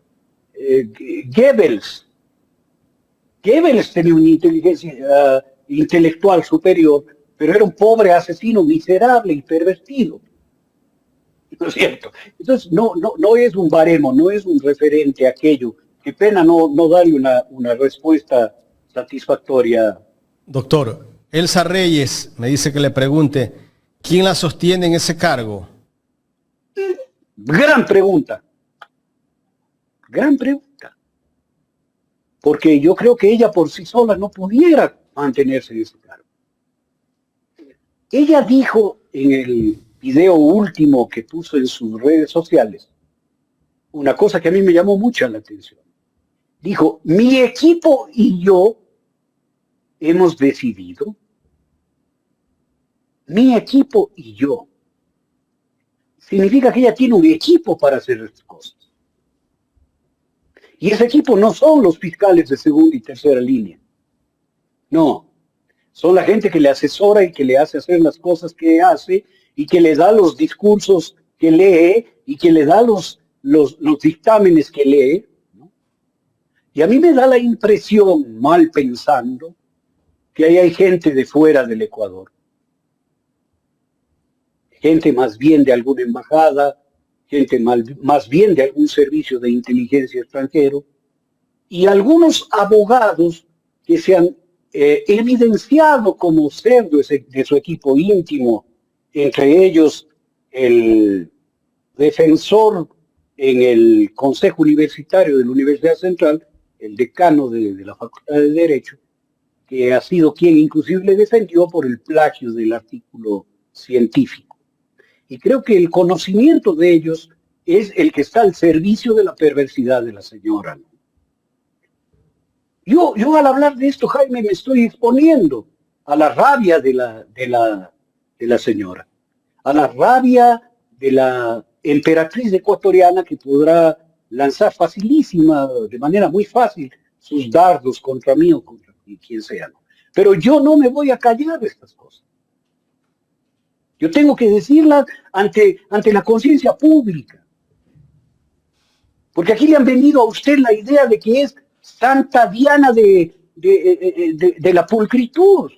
Goebbels. Goebbels tenía una inteligencia intelectual superior, pero era un pobre asesino miserable y pervertido. ¿No es cierto? Entonces, no es un baremo, no es un referente a aquello. Qué pena no darle una respuesta satisfactoria. Doctor, Elsa Reyes me dice que le pregunte, ¿quién la sostiene en ese cargo? Gran pregunta. Gran pregunta. Porque yo creo que ella por sí sola no pudiera mantenerse en ese cargo. Ella dijo en el video último que puso en sus redes sociales una cosa que a mí me llamó mucho la atención. Dijo, mi equipo y yo hemos decidido, mi equipo y yo. Significa que ella tiene un equipo para hacer estas cosas. Y ese equipo no son los fiscales de segunda y tercera línea. No, son la gente que le asesora y que le hace hacer las cosas que hace y que le da los discursos que lee y que le da los dictámenes que lee, ¿no? Y a mí me da la impresión, mal pensando, que ahí hay gente de fuera del Ecuador. Gente más bien de alguna embajada, gente más bien de algún servicio de inteligencia extranjero, y algunos abogados que se han evidenciado como ser de su equipo íntimo, entre ellos el defensor en el Consejo Universitario de la Universidad Central, el decano de la Facultad de Derecho, que ha sido quien inclusive le defendió por el plagio del artículo científico. Y creo que el conocimiento de ellos es el que está al servicio de la perversidad de la señora, ¿no? Yo al hablar de esto, Jaime, me estoy exponiendo a la rabia de la señora, a la rabia de la emperatriz ecuatoriana, que podrá lanzar facilísima, de manera muy fácil, sus dardos contra mí o contra quien sea, ¿no? Pero yo no me voy a callar de estas cosas. Yo tengo que decirlas ante la conciencia pública. Porque aquí le han venido a usted la idea de que es Santa Diana de la pulcritud,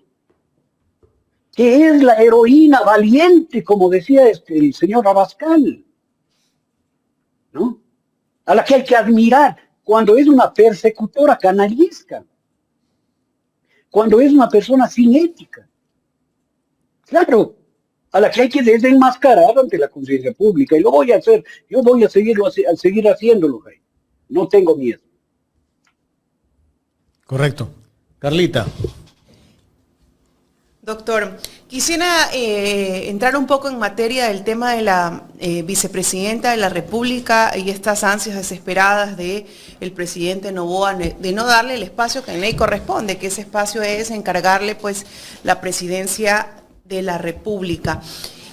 que es la heroína valiente, como decía el señor Abascal, ¿no? A la que hay que admirar cuando es una persecutora canallesca, cuando es una persona sin ética. Claro, a la que hay que desenmascarar ante la conciencia pública, y lo voy a hacer, yo voy a seguir haciéndolo, Jaime. No tengo miedo. Correcto. Carlita. Doctor, quisiera entrar un poco en materia del tema de la vicepresidenta de la República y estas ansias desesperadas del presidente Noboa de no darle el espacio que en ley corresponde, que ese espacio es encargarle pues la presidencia de la República.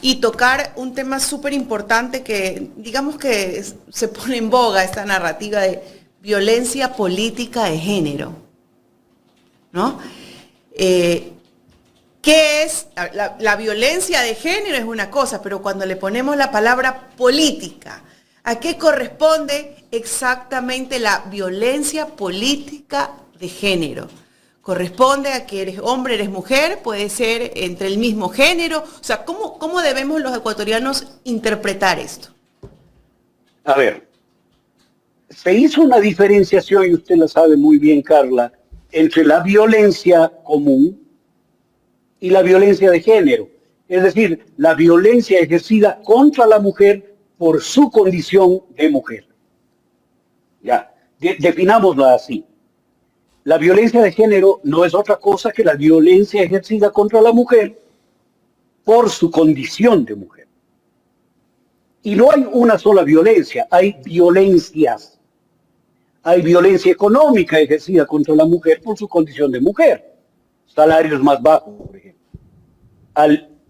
Y tocar un tema súper importante que digamos que se pone en boga, esta narrativa de violencia política de género, ¿no? ¿Qué es? La violencia de género es una cosa, pero cuando le ponemos la palabra política, ¿a qué corresponde exactamente la violencia política de género? ¿Corresponde a que eres hombre, eres mujer? ¿Puede ser entre el mismo género? O sea, ¿cómo debemos los ecuatorianos interpretar esto? A ver, se hizo una diferenciación, y usted la sabe muy bien, Carla, entre la violencia común y la violencia de género. Es decir, la violencia ejercida contra la mujer por su condición de mujer. Ya, definámosla así. La violencia de género no es otra cosa que la violencia ejercida contra la mujer por su condición de mujer. Y no hay una sola violencia, hay violencias. Hay violencia económica ejercida contra la mujer por su condición de mujer. Salarios más bajos, por ejemplo.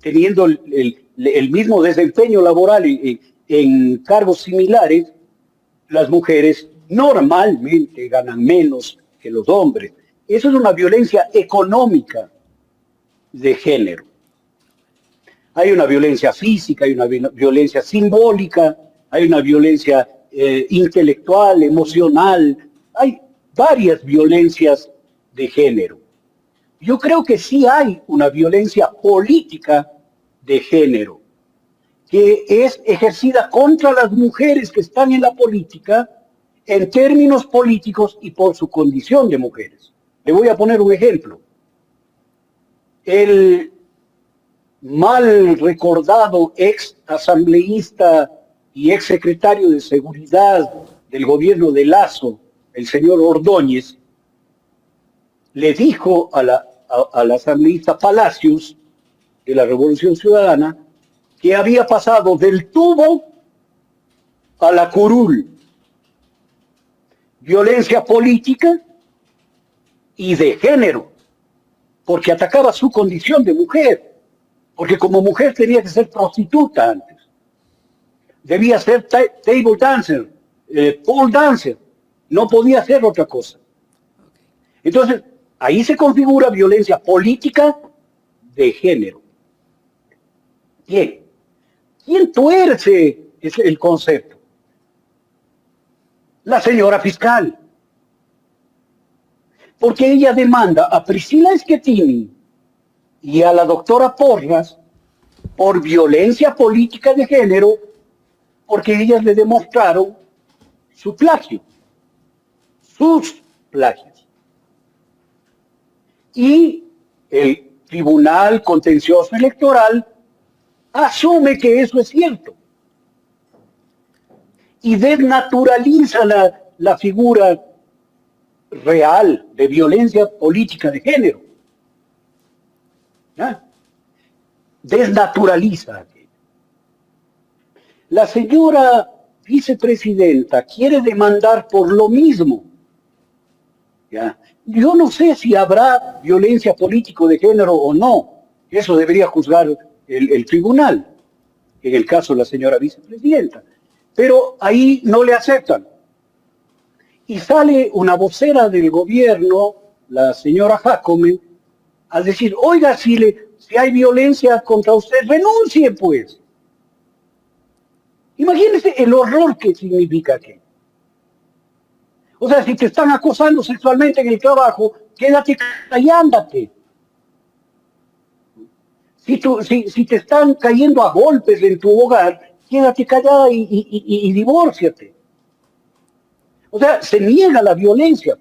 Teniendo el mismo desempeño laboral en cargos similares, las mujeres normalmente ganan menos que los hombres. Eso es una violencia económica de género. Hay una violencia física, hay una violencia simbólica, hay una violencia intelectual, emocional. Hay varias violencias de género. Yo creo que sí hay una violencia política de género, que es ejercida contra las mujeres que están en la política en términos políticos y por su condición de mujeres. Le voy a poner un ejemplo. El mal recordado ex asambleísta y ex secretario de Seguridad del gobierno de Lazo, el señor Ordóñez, le dijo a la asambleísta Palacios de la Revolución Ciudadana que había pasado del tubo a la curul. Violencia política y de género, porque atacaba su condición de mujer, porque como mujer tenía que ser prostituta antes, debía ser table dancer, pole dancer, no podía hacer otra cosa. Entonces, ahí se configura violencia política de género. Bien, ¿quién tuerce el concepto? La señora fiscal. Porque ella demanda a Priscila Schettini y a la doctora Porras por violencia política de género, porque ellas le demostraron su plagio, sus plagios. Y el Tribunal Contencioso Electoral asume que eso es cierto y desnaturaliza la figura real de violencia política de género. ¿Ya? Desnaturaliza aquello. La señora vicepresidenta quiere demandar por lo mismo. ¿Ya? Yo no sé si habrá violencia política de género o no. Eso debería juzgar el tribunal, en el caso de la señora vicepresidenta. Pero ahí no le aceptan. Y sale una vocera del gobierno, la señora Jacome, a decir, oiga, si hay violencia contra usted, renuncie pues. Imagínese el horror que significa aquello. O sea, si te están acosando sexualmente en el trabajo, quédate y ándate. Si te están cayendo a golpes en tu hogar, quédate callada y divórciate. O sea, se niega la violencia.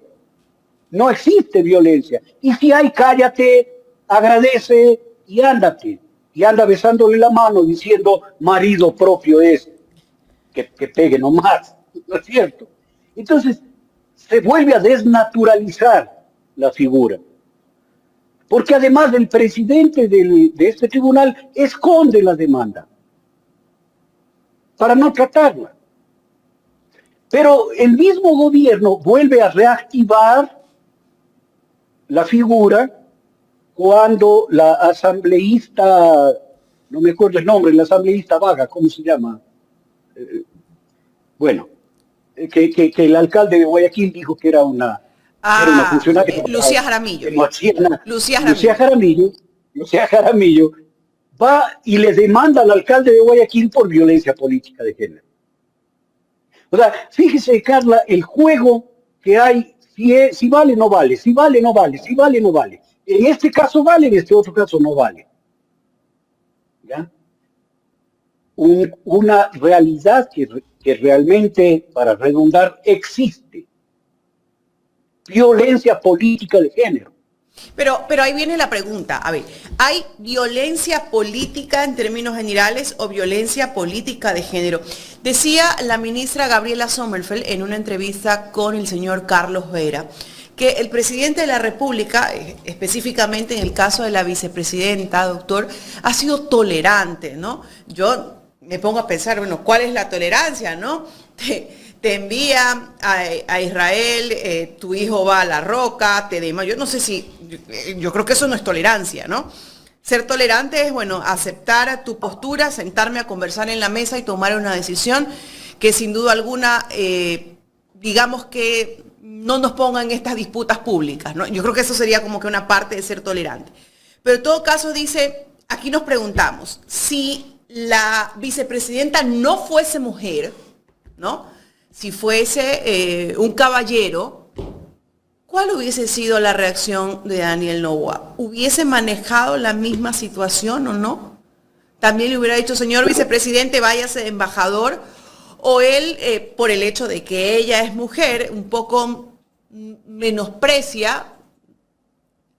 No existe violencia. Y si hay, cállate, agradece y ándate. Y anda besándole la mano diciendo, marido propio es, que pegue nomás. ¿No es cierto? Entonces, se vuelve a desnaturalizar la figura. Porque además el presidente de este tribunal esconde la demanda para no tratarla. Pero el mismo gobierno vuelve a reactivar la figura cuando la asambleísta, no me acuerdo el nombre, la asambleísta vaga, ¿cómo se llama? Bueno, que el alcalde de Guayaquil dijo que era una funcionaria. Lucía Jaramillo. Lucía Jaramillo va y le demanda al alcalde de Guayaquil por violencia política de género. O sea, fíjese, Carla, el juego que hay, si vale, no vale, si vale, no vale, si vale, no vale. En este caso vale, en este otro caso no vale. ¿Ya? Una realidad que realmente, para redundar, existe. Violencia política de género. Pero ahí viene la pregunta. A ver, ¿hay violencia política en términos generales o violencia política de género? Decía la ministra Gabriela Sommerfeld en una entrevista con el señor Carlos Vera que el presidente de la República, específicamente en el caso de la vicepresidenta, doctor, ha sido tolerante, ¿no? Yo me pongo a pensar, bueno, ¿cuál es la tolerancia, no? Te envía a Israel, tu hijo va a la roca, te demanda. Yo no sé si, yo creo que eso no es tolerancia, ¿no? Ser tolerante es, bueno, aceptar tu postura, sentarme a conversar en la mesa y tomar una decisión que sin duda alguna, digamos que no nos ponga en estas disputas públicas, ¿no? Yo creo que eso sería como que una parte de ser tolerante. Pero en todo caso dice, aquí nos preguntamos, si la vicepresidenta no fuese mujer, ¿no? Si fuese un caballero, ¿cuál hubiese sido la reacción de Daniel Noboa? ¿Hubiese manejado la misma situación o no? ¿También le hubiera dicho, señor vicepresidente, váyase de embajador? ¿O él, por el hecho de que ella es mujer, un poco menosprecia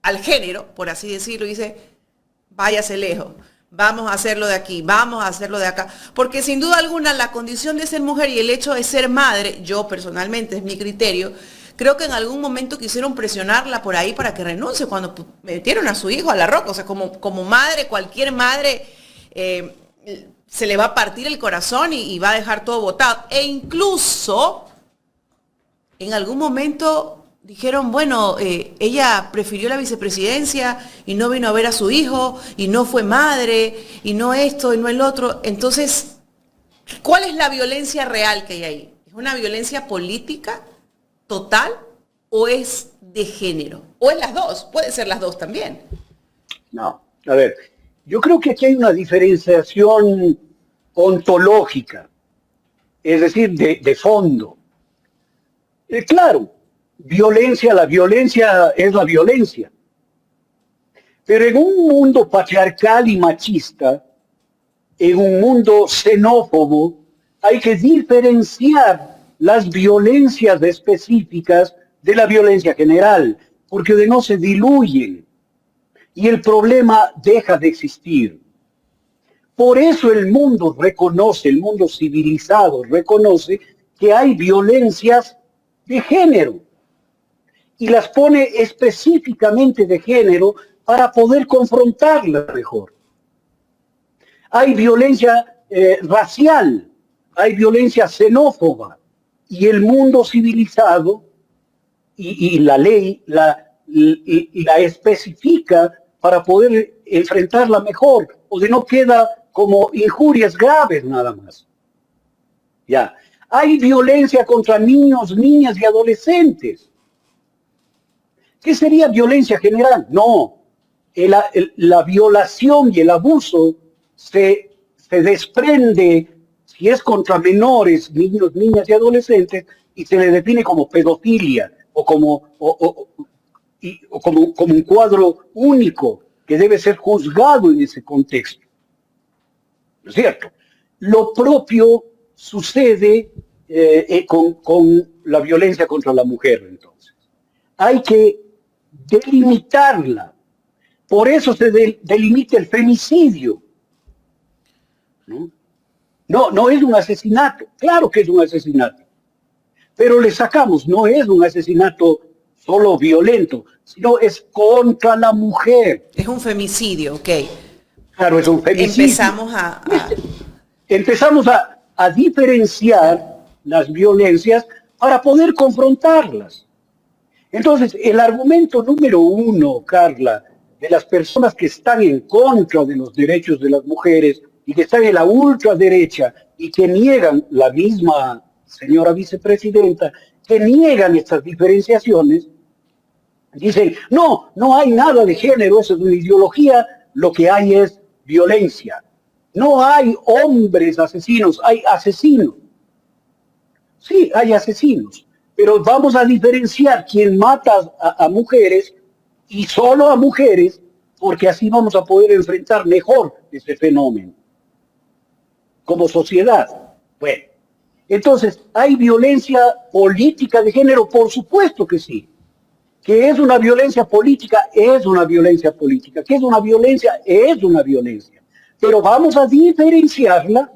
al género, por así decirlo, y dice, váyase lejos? Vamos a hacerlo de aquí, vamos a hacerlo de acá. Porque sin duda alguna la condición de ser mujer y el hecho de ser madre, yo personalmente, es mi criterio, creo que en algún momento quisieron presionarla por ahí para que renuncie cuando metieron a su hijo a la roca. O sea, como madre, cualquier madre se le va a partir el corazón y va a dejar todo botado. E incluso en algún momento dijeron, bueno, ella prefirió la vicepresidencia y no vino a ver a su hijo y no fue madre y no esto y no el otro. Entonces, ¿cuál es la violencia real que hay ahí? ¿Es una violencia política total o es de género? ¿O es las dos? Puede ser las dos también. No, a ver, yo creo que aquí hay una diferenciación ontológica, es decir, de fondo. Claro, la violencia es la violencia. Pero en un mundo patriarcal y machista, en un mundo xenófobo, hay que diferenciar las violencias específicas de la violencia general. porque de no se diluyen y el problema deja de existir. Por eso el mundo reconoce, el mundo civilizado reconoce que hay violencias de género y las pone específicamente de género para poder confrontarlas mejor. Hay violencia racial, hay violencia xenófoba y el mundo civilizado y la ley la especifica para poder enfrentarla mejor, o de no queda como injurias graves nada más. Ya. Hay violencia contra niños, niñas y adolescentes. ¿Qué sería violencia general? No. La violación y el abuso se desprende, si es contra menores, niños, niñas y adolescentes, y se le define como pedofilia o como un cuadro único que debe ser juzgado en ese contexto. ¿No es cierto? Lo propio sucede con la violencia contra la mujer, entonces. Hay que delimitarla. Por eso se delimita el femicidio. No es un asesinato. Claro que es un asesinato. Pero le sacamos, no es un asesinato solo violento, sino es contra la mujer. Es un femicidio, ok. Claro, es un femicidio. Empezamos a diferenciar las violencias para poder confrontarlas. Entonces, el argumento número uno, Carla, de las personas que están en contra de los derechos de las mujeres y que están en la ultraderecha y que niegan, la misma señora vicepresidenta, que niegan estas diferenciaciones, dicen, no hay nada de género, eso es una ideología, lo que hay es violencia. No hay hombres asesinos, hay asesinos. Sí, hay asesinos, pero vamos a diferenciar quién mata a mujeres y solo a mujeres, porque así vamos a poder enfrentar mejor ese fenómeno como sociedad. Bueno, entonces, ¿hay violencia política de género? Por supuesto que sí. ¿Que es una violencia política? Es una violencia política. ¿Que es una violencia? Es una violencia. Pero vamos a diferenciarla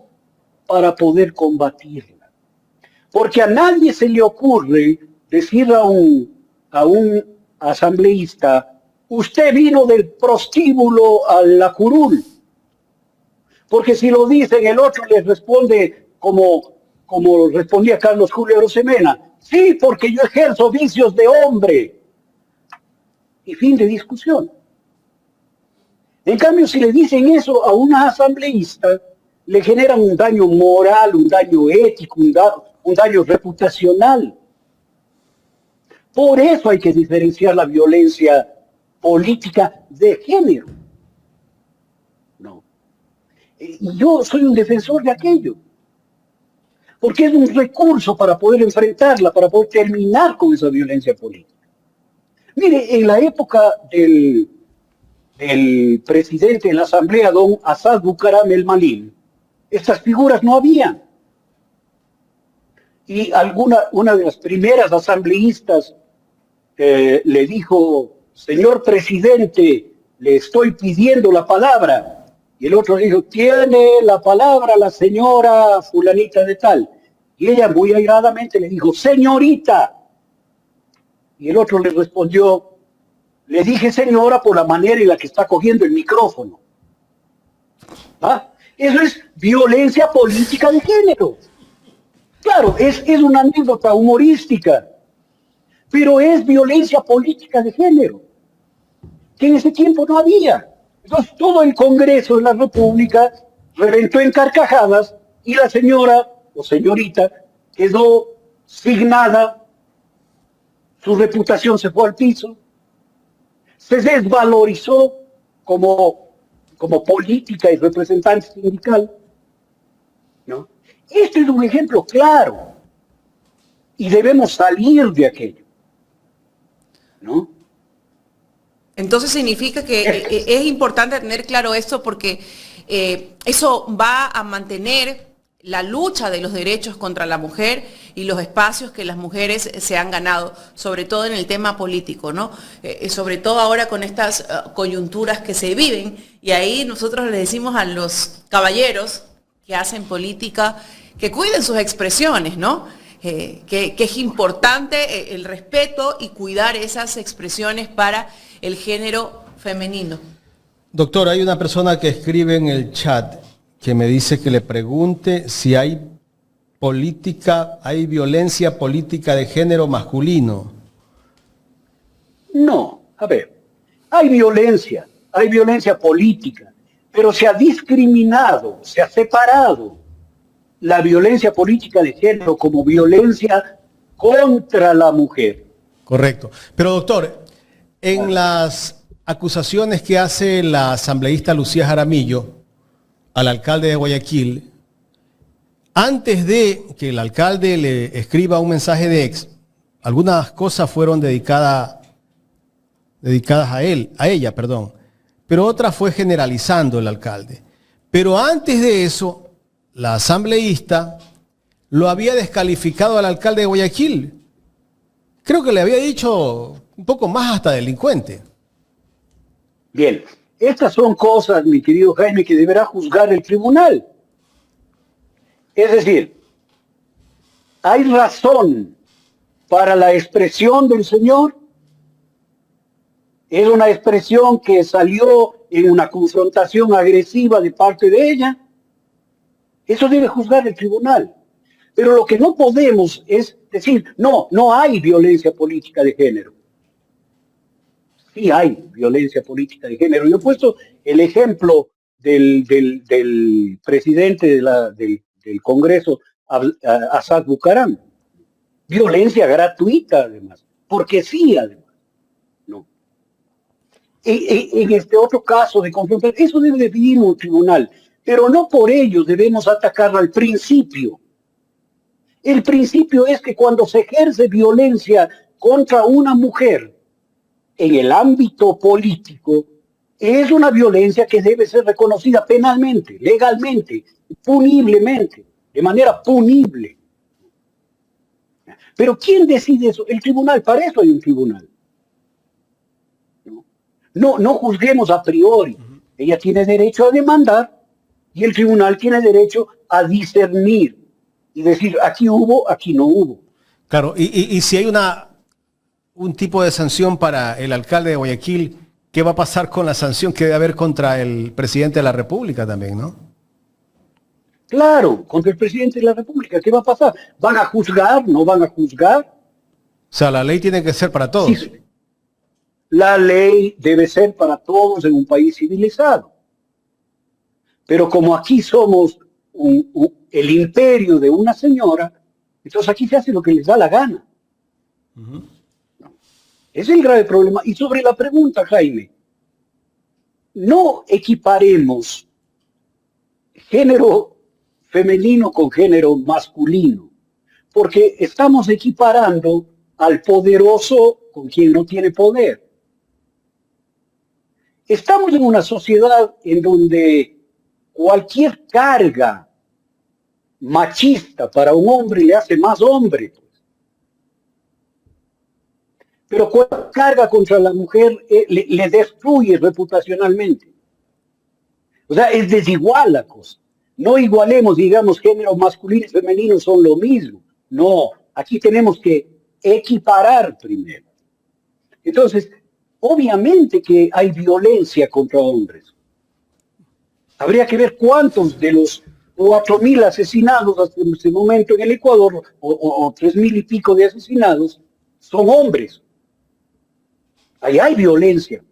para poder combatirla. Porque a nadie se le ocurre decir a un asambleísta, usted vino del prostíbulo a la curul. Porque si lo dicen, el otro les responde como respondía Carlos Julio Arosemena, sí, porque yo ejerzo vicios de hombre. Y fin de discusión. En cambio, si le dicen eso a una asambleísta, le generan un daño moral, un daño ético, un daño reputacional. Por eso hay que diferenciar la violencia política de género. No. Y yo soy un defensor de aquello. Porque es un recurso para poder enfrentarla, para poder terminar con esa violencia política. Mire, en la época del presidente en la asamblea, don Asad Bucaram el Malín, estas figuras no habían. Y una de las primeras asambleístas le dijo, señor presidente, le estoy pidiendo la palabra. Y el otro le dijo, tiene la palabra la señora fulanita de tal. Y ella muy airadamente le dijo, señorita. Y el otro le respondió, le dije señora por la manera en la que está cogiendo el micrófono. ¿Ah? Eso es violencia política de género. Claro, es una anécdota humorística, pero es violencia política de género, que en ese tiempo no había. Entonces todo el Congreso de la República reventó en carcajadas y la señora o señorita quedó signada, su reputación se fue al piso, se desvalorizó como política y representante sindical, ¿no? Este es un ejemplo claro y debemos salir de aquello, ¿no? Entonces significa que es importante tener claro esto porque eso va a mantener la lucha de los derechos contra la mujer y los espacios que las mujeres se han ganado, sobre todo en el tema político, ¿no? Sobre todo ahora con estas coyunturas que se viven, y ahí nosotros le decimos a los caballeros que hacen política que cuiden sus expresiones, ¿no? Que es importante el respeto y cuidar esas expresiones para el género femenino. Doctor, hay una persona que escribe en el chat que me dice que le pregunte si hay violencia política de género masculino. No, a ver, hay violencia política, pero se ha discriminado, se ha separado la violencia política de género como violencia contra la mujer. Correcto. Pero doctor, en las acusaciones que hace la asambleísta Lucía Jaramillo al alcalde de Guayaquil, antes de que el alcalde le escriba un mensaje de ex, algunas cosas fueron dedicadas a ella, pero otra fue generalizando el alcalde. Pero antes de eso, la asambleísta lo había descalificado al alcalde de Guayaquil. Creo que le había dicho un poco más hasta delincuente. Bien, estas son cosas, mi querido Jaime, que deberá juzgar el tribunal. Es decir, ¿hay razón para la expresión del señor? ¿Es una expresión que salió en una confrontación agresiva de parte de ella? Eso debe juzgar el tribunal. Pero lo que no podemos es decir, no hay violencia política de género. Sí hay violencia política de género. Yo he puesto el ejemplo del presidente del Congreso, Assad Bucaram. Violencia gratuita, además. Porque sí, además. No. En este otro caso de confrontación, eso debe decidir un tribunal. Pero no por ello debemos atacarlo al principio. El principio es que cuando se ejerce violencia contra una mujer en el ámbito político, es una violencia que debe ser reconocida penalmente, legalmente, puniblemente, de manera punible. Pero ¿quién decide eso? El tribunal, para eso hay un tribunal. No juzguemos a priori. Ella tiene derecho a demandar y el tribunal tiene derecho a discernir y decir, aquí hubo, aquí no hubo. Claro, y si hay un tipo de sanción para el alcalde de Guayaquil, ¿qué va a pasar con la sanción que debe haber contra el presidente de la República también, no? Claro, contra el presidente de la República, ¿qué va a pasar? ¿Van a juzgar? ¿No van a juzgar? O sea, la ley tiene que ser para todos. Sí, la ley debe ser para todos en un país civilizado. Pero como aquí somos el imperio de una señora, entonces aquí se hace lo que les da la gana. Uh-huh. Es el grave problema. Y sobre la pregunta, Jaime, no equiparemos género femenino con género masculino, porque estamos equiparando al poderoso con quien no tiene poder. Estamos en una sociedad en donde cualquier carga machista para un hombre le hace más hombre. Pero cualquier carga contra la mujer le destruye reputacionalmente. O sea, es desigual la cosa. No igualemos, digamos, género masculino y femenino son lo mismo. No, aquí tenemos que equiparar primero. Entonces, obviamente que hay violencia contra hombres. Habría que ver cuántos de los 4.000 asesinados hasta este momento en el Ecuador, o 3.000 y pico de asesinados, son hombres. Ahí hay violencia.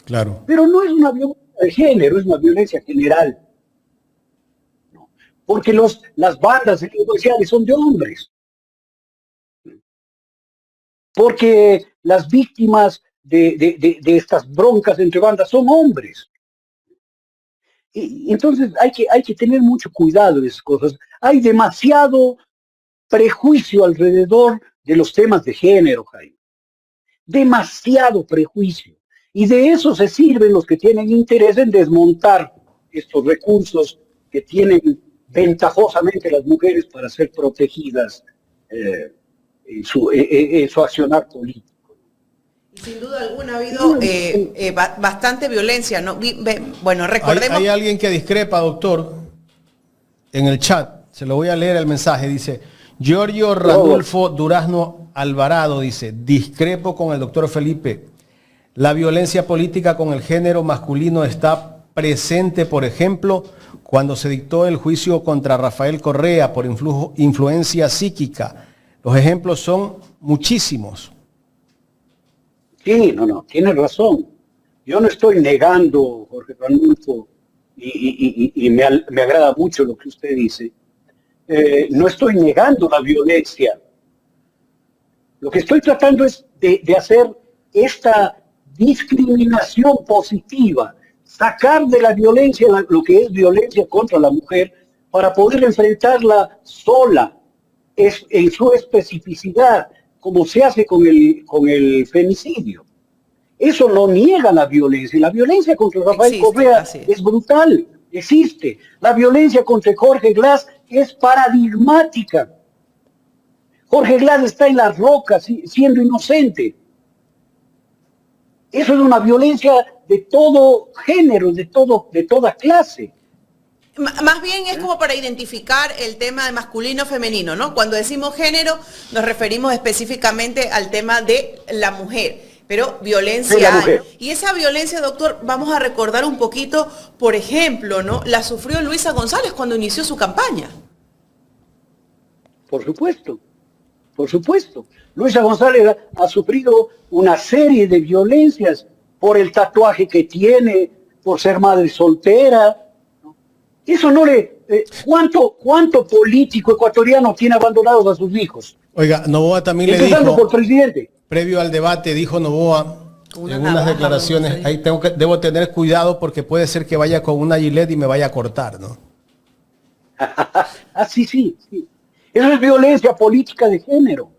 Claro. Pero no es una violencia de género, es una violencia general. No. Porque las bandas delincuenciales son de hombres. Porque las víctimas de estas broncas entre bandas son hombres. Y entonces hay que tener mucho cuidado de esas cosas. Hay demasiado prejuicio alrededor de los temas de género, Jaime. Demasiado prejuicio. Y de eso se sirven los que tienen interés en desmontar estos recursos que tienen ventajosamente las mujeres para ser protegidas en su accionar político. Y sin duda alguna ha habido bastante violencia, ¿no? Bueno, recordemos... Hay alguien que discrepa, doctor, en el chat. Se lo voy a leer el mensaje. Dice, Giorgio Ranulfo Durazno Alvarado dice, discrepo con el doctor Felipe. La violencia política con el género masculino está presente, por ejemplo, cuando se dictó el juicio contra Rafael Correa por influencia psíquica. Los ejemplos son muchísimos. Sí, no, tiene razón. Yo no estoy negando, Jorge Ranulfo, y me agrada mucho lo que usted dice. No estoy negando la violencia. Lo que estoy tratando es de hacer esta discriminación positiva, sacar de la violencia lo que es violencia contra la mujer para poder enfrentarla sola, en su especificidad, como se hace con el femicidio. Eso no niega la violencia. La violencia contra Rafael Correa es brutal, existe. La violencia contra Jorge Glass es paradigmática. Jorge Glass está en las rocas siendo inocente. Eso es una violencia de todo género, de toda clase. Más bien es como para identificar el tema de masculino-femenino, ¿no? Cuando decimos género nos referimos específicamente al tema de la mujer, pero violencia hay. Y esa violencia, doctor, vamos a recordar un poquito, por ejemplo, ¿no? La sufrió Luisa González cuando inició su campaña. Por supuesto. Luisa González ha sufrido una serie de violencias por el tatuaje que tiene, por ser madre soltera. Eso no le... ¿Cuánto político ecuatoriano tiene abandonados a sus hijos? Oiga, Noboa también le dijo... por presidente. Previo al debate, dijo Noboa en unas declaraciones, ahí debo tener cuidado porque puede ser que vaya con una gilet y me vaya a cortar, ¿no? Sí. Eso es violencia política de género.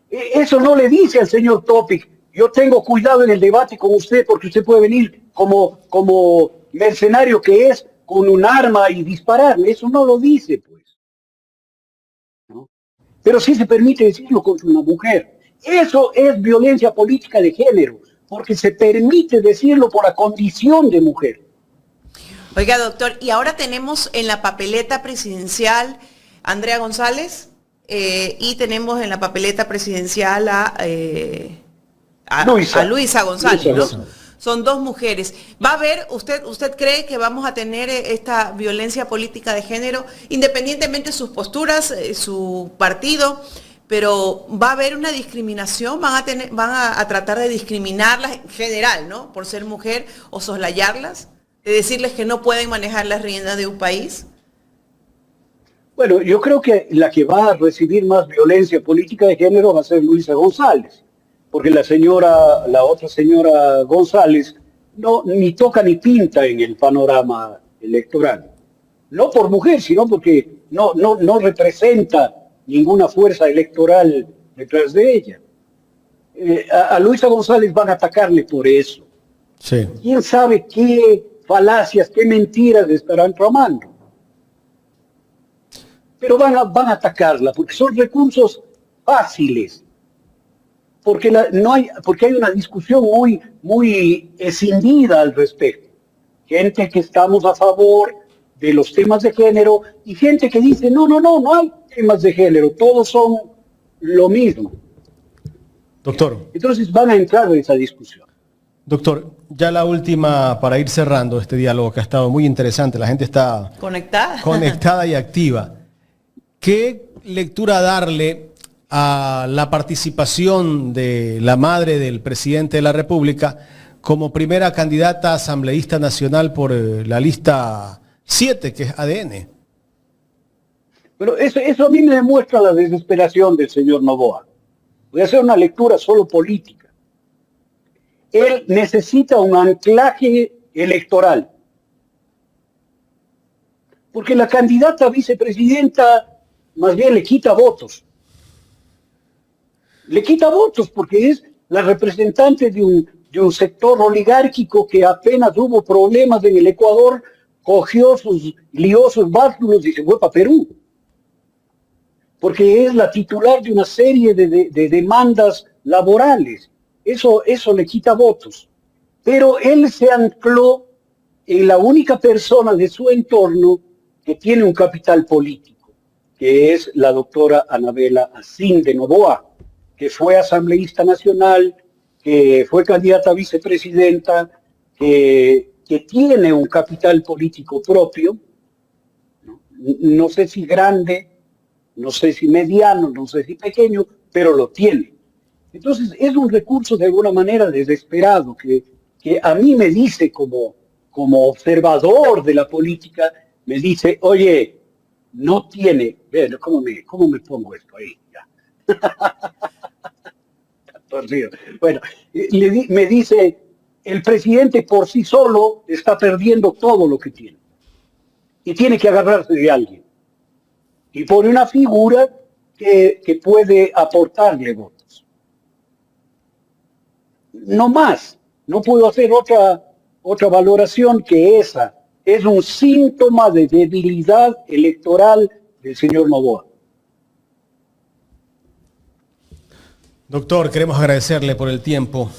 Eso no le dice al señor Topic, yo tengo cuidado en el debate con usted porque usted puede venir como mercenario que es, con un arma y dispararme. Eso no lo dice, pues. ¿No? Pero sí se permite decirlo contra una mujer. Eso es violencia política de género, porque se permite decirlo por la condición de mujer. Oiga, doctor, y ahora tenemos en la papeleta presidencial Andrea González y tenemos en la papeleta presidencial a Luisa González, ¿no? Son dos mujeres. ¿Va a haber, usted cree que vamos a tener esta violencia política de género, independientemente de sus posturas, su partido, pero va a haber una discriminación? ¿Van a tratar de discriminarlas en general, ¿no? Por ser mujer o soslayarlas? ¿De decirles que no pueden manejar las riendas de un país? Bueno, yo creo que la que va a recibir más violencia política de género va a ser Luisa González, porque la otra señora González ni toca ni pinta en el panorama electoral. No por mujer, sino porque no representa ninguna fuerza electoral detrás de ella. A Luisa González van a atacarle por eso. Sí. ¿Quién sabe qué falacias, qué mentiras le estarán tramando? Pero van a atacarla porque son recursos fáciles. Porque hay una discusión muy escindida al respecto. Gente que estamos a favor de los temas de género y gente que dice, no hay temas de género, todos son lo mismo. Doctor. Entonces van a entrar en esa discusión. Doctor, ya la última para ir cerrando este diálogo que ha estado muy interesante. La gente está conectada y activa. ¿Qué lectura darle a la participación de la madre del presidente de la República como primera candidata asambleísta nacional por la lista 7, que es ADN? Pero eso a mí me demuestra la desesperación del señor Noboa. Voy a hacer una lectura solo política. Él necesita un anclaje electoral. Porque la candidata vicepresidenta más bien le quita votos. Le quita votos porque es la representante de un sector oligárquico que apenas hubo problemas en el Ecuador cogió sus liosos bártulos y se fue para Perú, porque es la titular de una serie de demandas laborales. Eso le quita votos. Pero él se ancló en la única persona de su entorno que tiene un capital político, que es la doctora Anabela Asín de Noboa, que fue asambleísta nacional, que fue candidata a vicepresidenta, que tiene un capital político propio, no sé si grande, no sé si mediano, no sé si pequeño, pero lo tiene. Entonces es un recurso de alguna manera desesperado que a mí me dice como observador de la política, me dice, oye, no tiene, ¿cómo me pongo esto ahí? Ya. Bueno, me dice, el presidente por sí solo está perdiendo todo lo que tiene y tiene que agarrarse de alguien. Y pone una figura que puede aportarle votos. No más, no puedo hacer otra valoración que esa. Es un síntoma de debilidad electoral del señor Noboa. Doctor, queremos agradecerle por el tiempo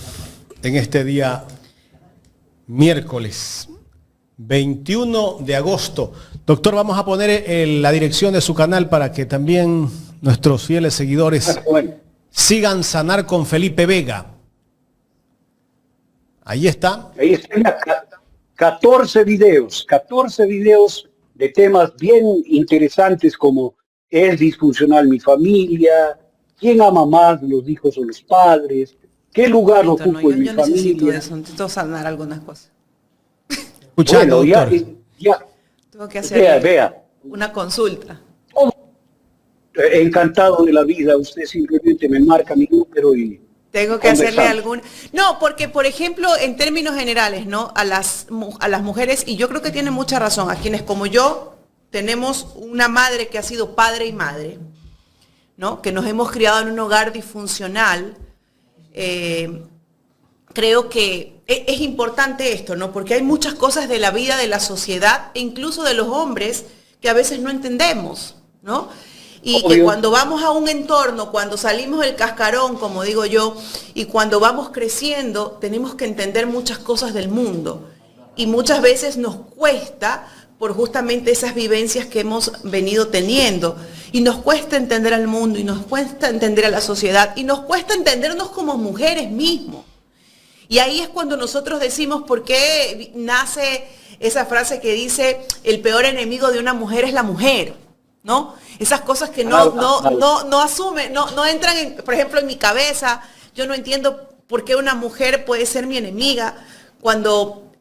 en este día miércoles 21 de agosto. Doctor, vamos a poner la dirección de su canal para que también nuestros fieles seguidores sigan Sanar con Felipe Vega. Ahí está. Ahí están 14 videos de temas bien interesantes como ¿es disfuncional mi familia? ¿Quién ama más, los hijos o los padres? ¿Qué lugar ocupo en mi familia? Necesito sanar algunas cosas. Escuchando, bueno, doctor. ya. Tengo que hacer Vea. una consulta. Encantado de la vida, usted simplemente me marca mi número y... Tengo que hacerle algún... No, porque, por ejemplo, en términos generales, ¿no? A las mujeres, y yo creo que tiene mucha razón, a quienes como yo tenemos una madre que ha sido padre y madre, ¿no? Que nos hemos criado en un hogar disfuncional, creo que es importante esto, ¿no? Porque hay muchas cosas de la vida, de la sociedad, e incluso de los hombres, que a veces no entendemos, ¿no? Y que cuando vamos a un entorno, cuando salimos del cascarón, como digo yo, y cuando vamos creciendo, tenemos que entender muchas cosas del mundo. Y muchas veces nos cuesta por justamente esas vivencias que hemos venido teniendo. Y nos cuesta entender al mundo, y nos cuesta entender a la sociedad, y nos cuesta entendernos como mujeres mismos. Y ahí es cuando nosotros decimos por qué nace esa frase que dice, el peor enemigo de una mujer es la mujer, ¿no? Esas cosas que no asumen, no entran, por ejemplo, en mi cabeza. Yo no entiendo por qué una mujer puede ser mi enemiga cuando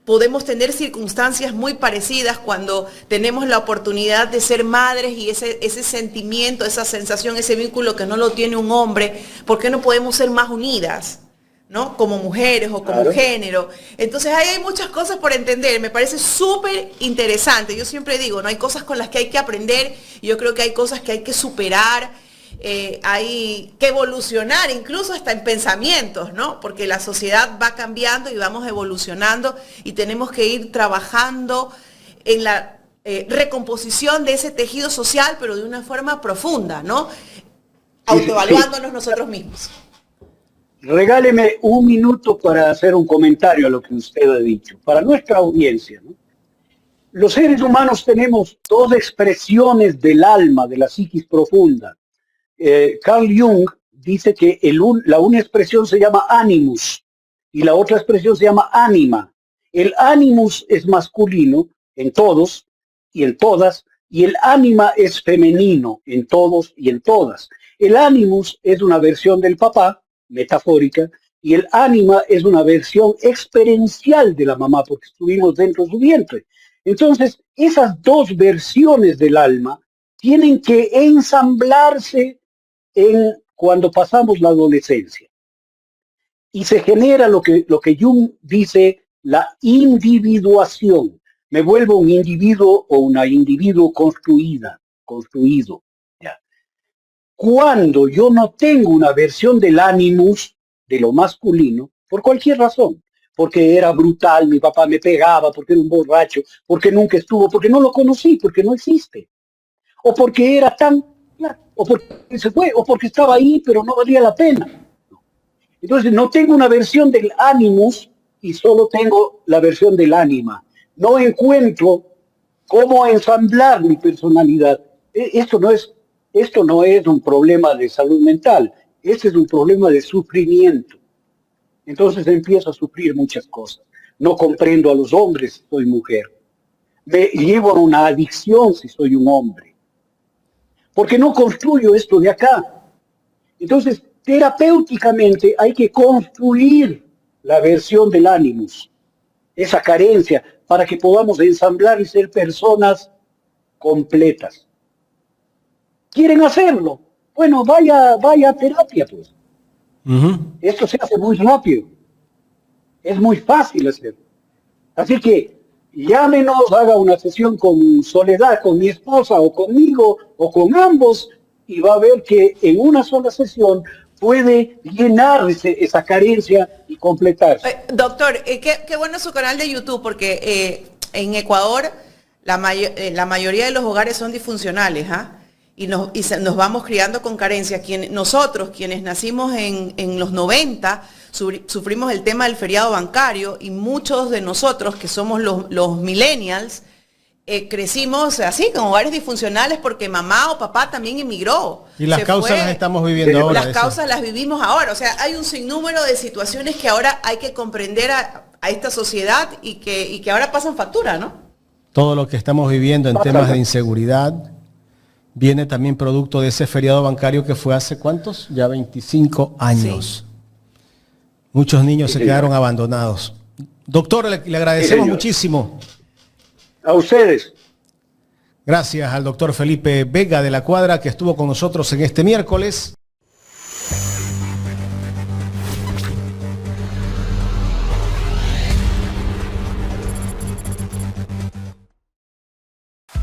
podemos tener circunstancias muy parecidas, cuando tenemos la oportunidad de ser madres y ese sentimiento, esa sensación, ese vínculo que no lo tiene un hombre. ¿Por qué no podemos ser más unidas, ¿no? Como mujeres o como género. Entonces ahí hay muchas cosas por entender. Me parece súper interesante. Yo siempre digo, no hay cosas con las que hay que aprender. Y yo creo que hay cosas que hay que superar. Hay que evolucionar, incluso hasta en pensamientos, ¿no? Porque la sociedad va cambiando y vamos evolucionando y tenemos que ir trabajando en la recomposición de ese tejido social, pero de una forma profunda, ¿no? Autoevaluándonos nosotros mismos. Regáleme un minuto para hacer un comentario a lo que usted ha dicho, para nuestra audiencia, ¿no? Los seres humanos tenemos dos expresiones del alma, de la psiquis profunda. Carl Jung dice que una expresión se llama animus y la otra expresión se llama ánima. El animus es masculino en todos y en todas, y el ánima es femenino en todos y en todas. El animus es una versión del papá, metafórica, y el ánima es una versión experiencial de la mamá, porque estuvimos dentro de su vientre. Entonces, esas dos versiones del alma tienen que ensamblarse cuando pasamos la adolescencia. Y se genera lo que Jung dice, la individuación. Me vuelvo un individuo o una individuo construido. ¿Ya? Cuando yo no tengo una versión del animus, de lo masculino, por cualquier razón, porque era brutal, mi papá me pegaba, porque era un borracho, porque nunca estuvo, porque no lo conocí, porque no existe. O porque era tan, o porque se fue, o porque estaba ahí, pero no valía la pena. Entonces no tengo una versión del animus y solo tengo la versión del ánima. No encuentro cómo ensamblar mi personalidad. Esto no es un problema de salud mental, este es un problema de sufrimiento. Entonces empiezo a sufrir muchas cosas. No comprendo a los hombres si soy mujer. Me llevo a una adicción si soy un hombre. Porque no construyo esto de acá. Entonces, terapéuticamente hay que construir la versión del animus, esa carencia, para que podamos ensamblar y ser personas completas. ¿Quieren hacerlo? Bueno, vaya a terapia, pues. Esto se hace muy rápido. Es muy fácil hacerlo. Así que llámenos, haga una sesión con Soledad, con mi esposa, o conmigo, o con ambos, y va a ver que en una sola sesión puede llenar esa carencia y completarse. Doctor, qué bueno su canal de YouTube, porque en Ecuador la mayoría de los hogares son disfuncionales, ¿ah? Y nos vamos criando con carencia. Nosotros, quienes nacimos en los 90, sufrimos el tema del feriado bancario, y muchos de nosotros, que somos los millennials, crecimos así, con hogares disfuncionales, porque mamá o papá también emigró. Y las causas las estamos viviendo ahora. Las causas las vivimos ahora. O sea, hay un sinnúmero de situaciones que ahora hay que comprender a esta sociedad y que ahora pasan factura, ¿no? Todo lo que estamos viviendo en temas de inseguridad viene también producto de ese feriado bancario que fue hace ¿cuántos? Ya 25 años. Sí. Muchos niños se quedaron abandonados. Doctor, le agradecemos muchísimo. A ustedes. Gracias al doctor Felipe Vega de la Cuadra, que estuvo con nosotros en este miércoles.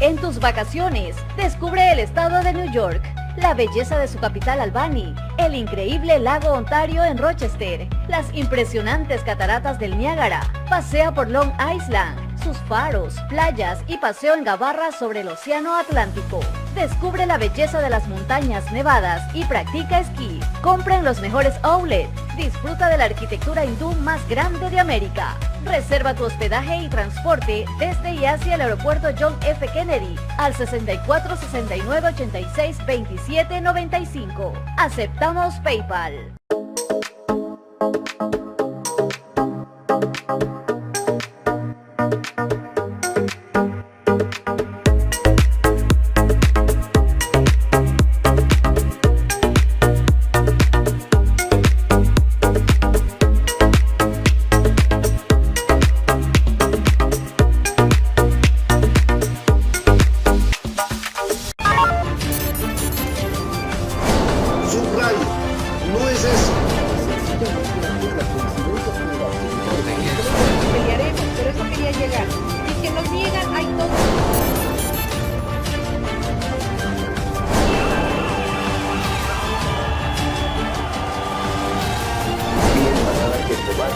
En tus vacaciones, descubre el estado de New York, la belleza de su capital Albany, el increíble lago Ontario en Rochester, las impresionantes cataratas del Niágara, pasea por Long Island, sus faros, playas y paseo en Gabarra sobre el Océano Atlántico. Descubre la belleza de las montañas nevadas y practica esquí. Compra en los mejores outlets. Disfruta de la arquitectura hindú más grande de América. Reserva tu hospedaje y transporte desde y hacia el aeropuerto John F. Kennedy al 64 69 86 27 95. Aceptamos PayPal.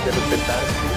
Respetar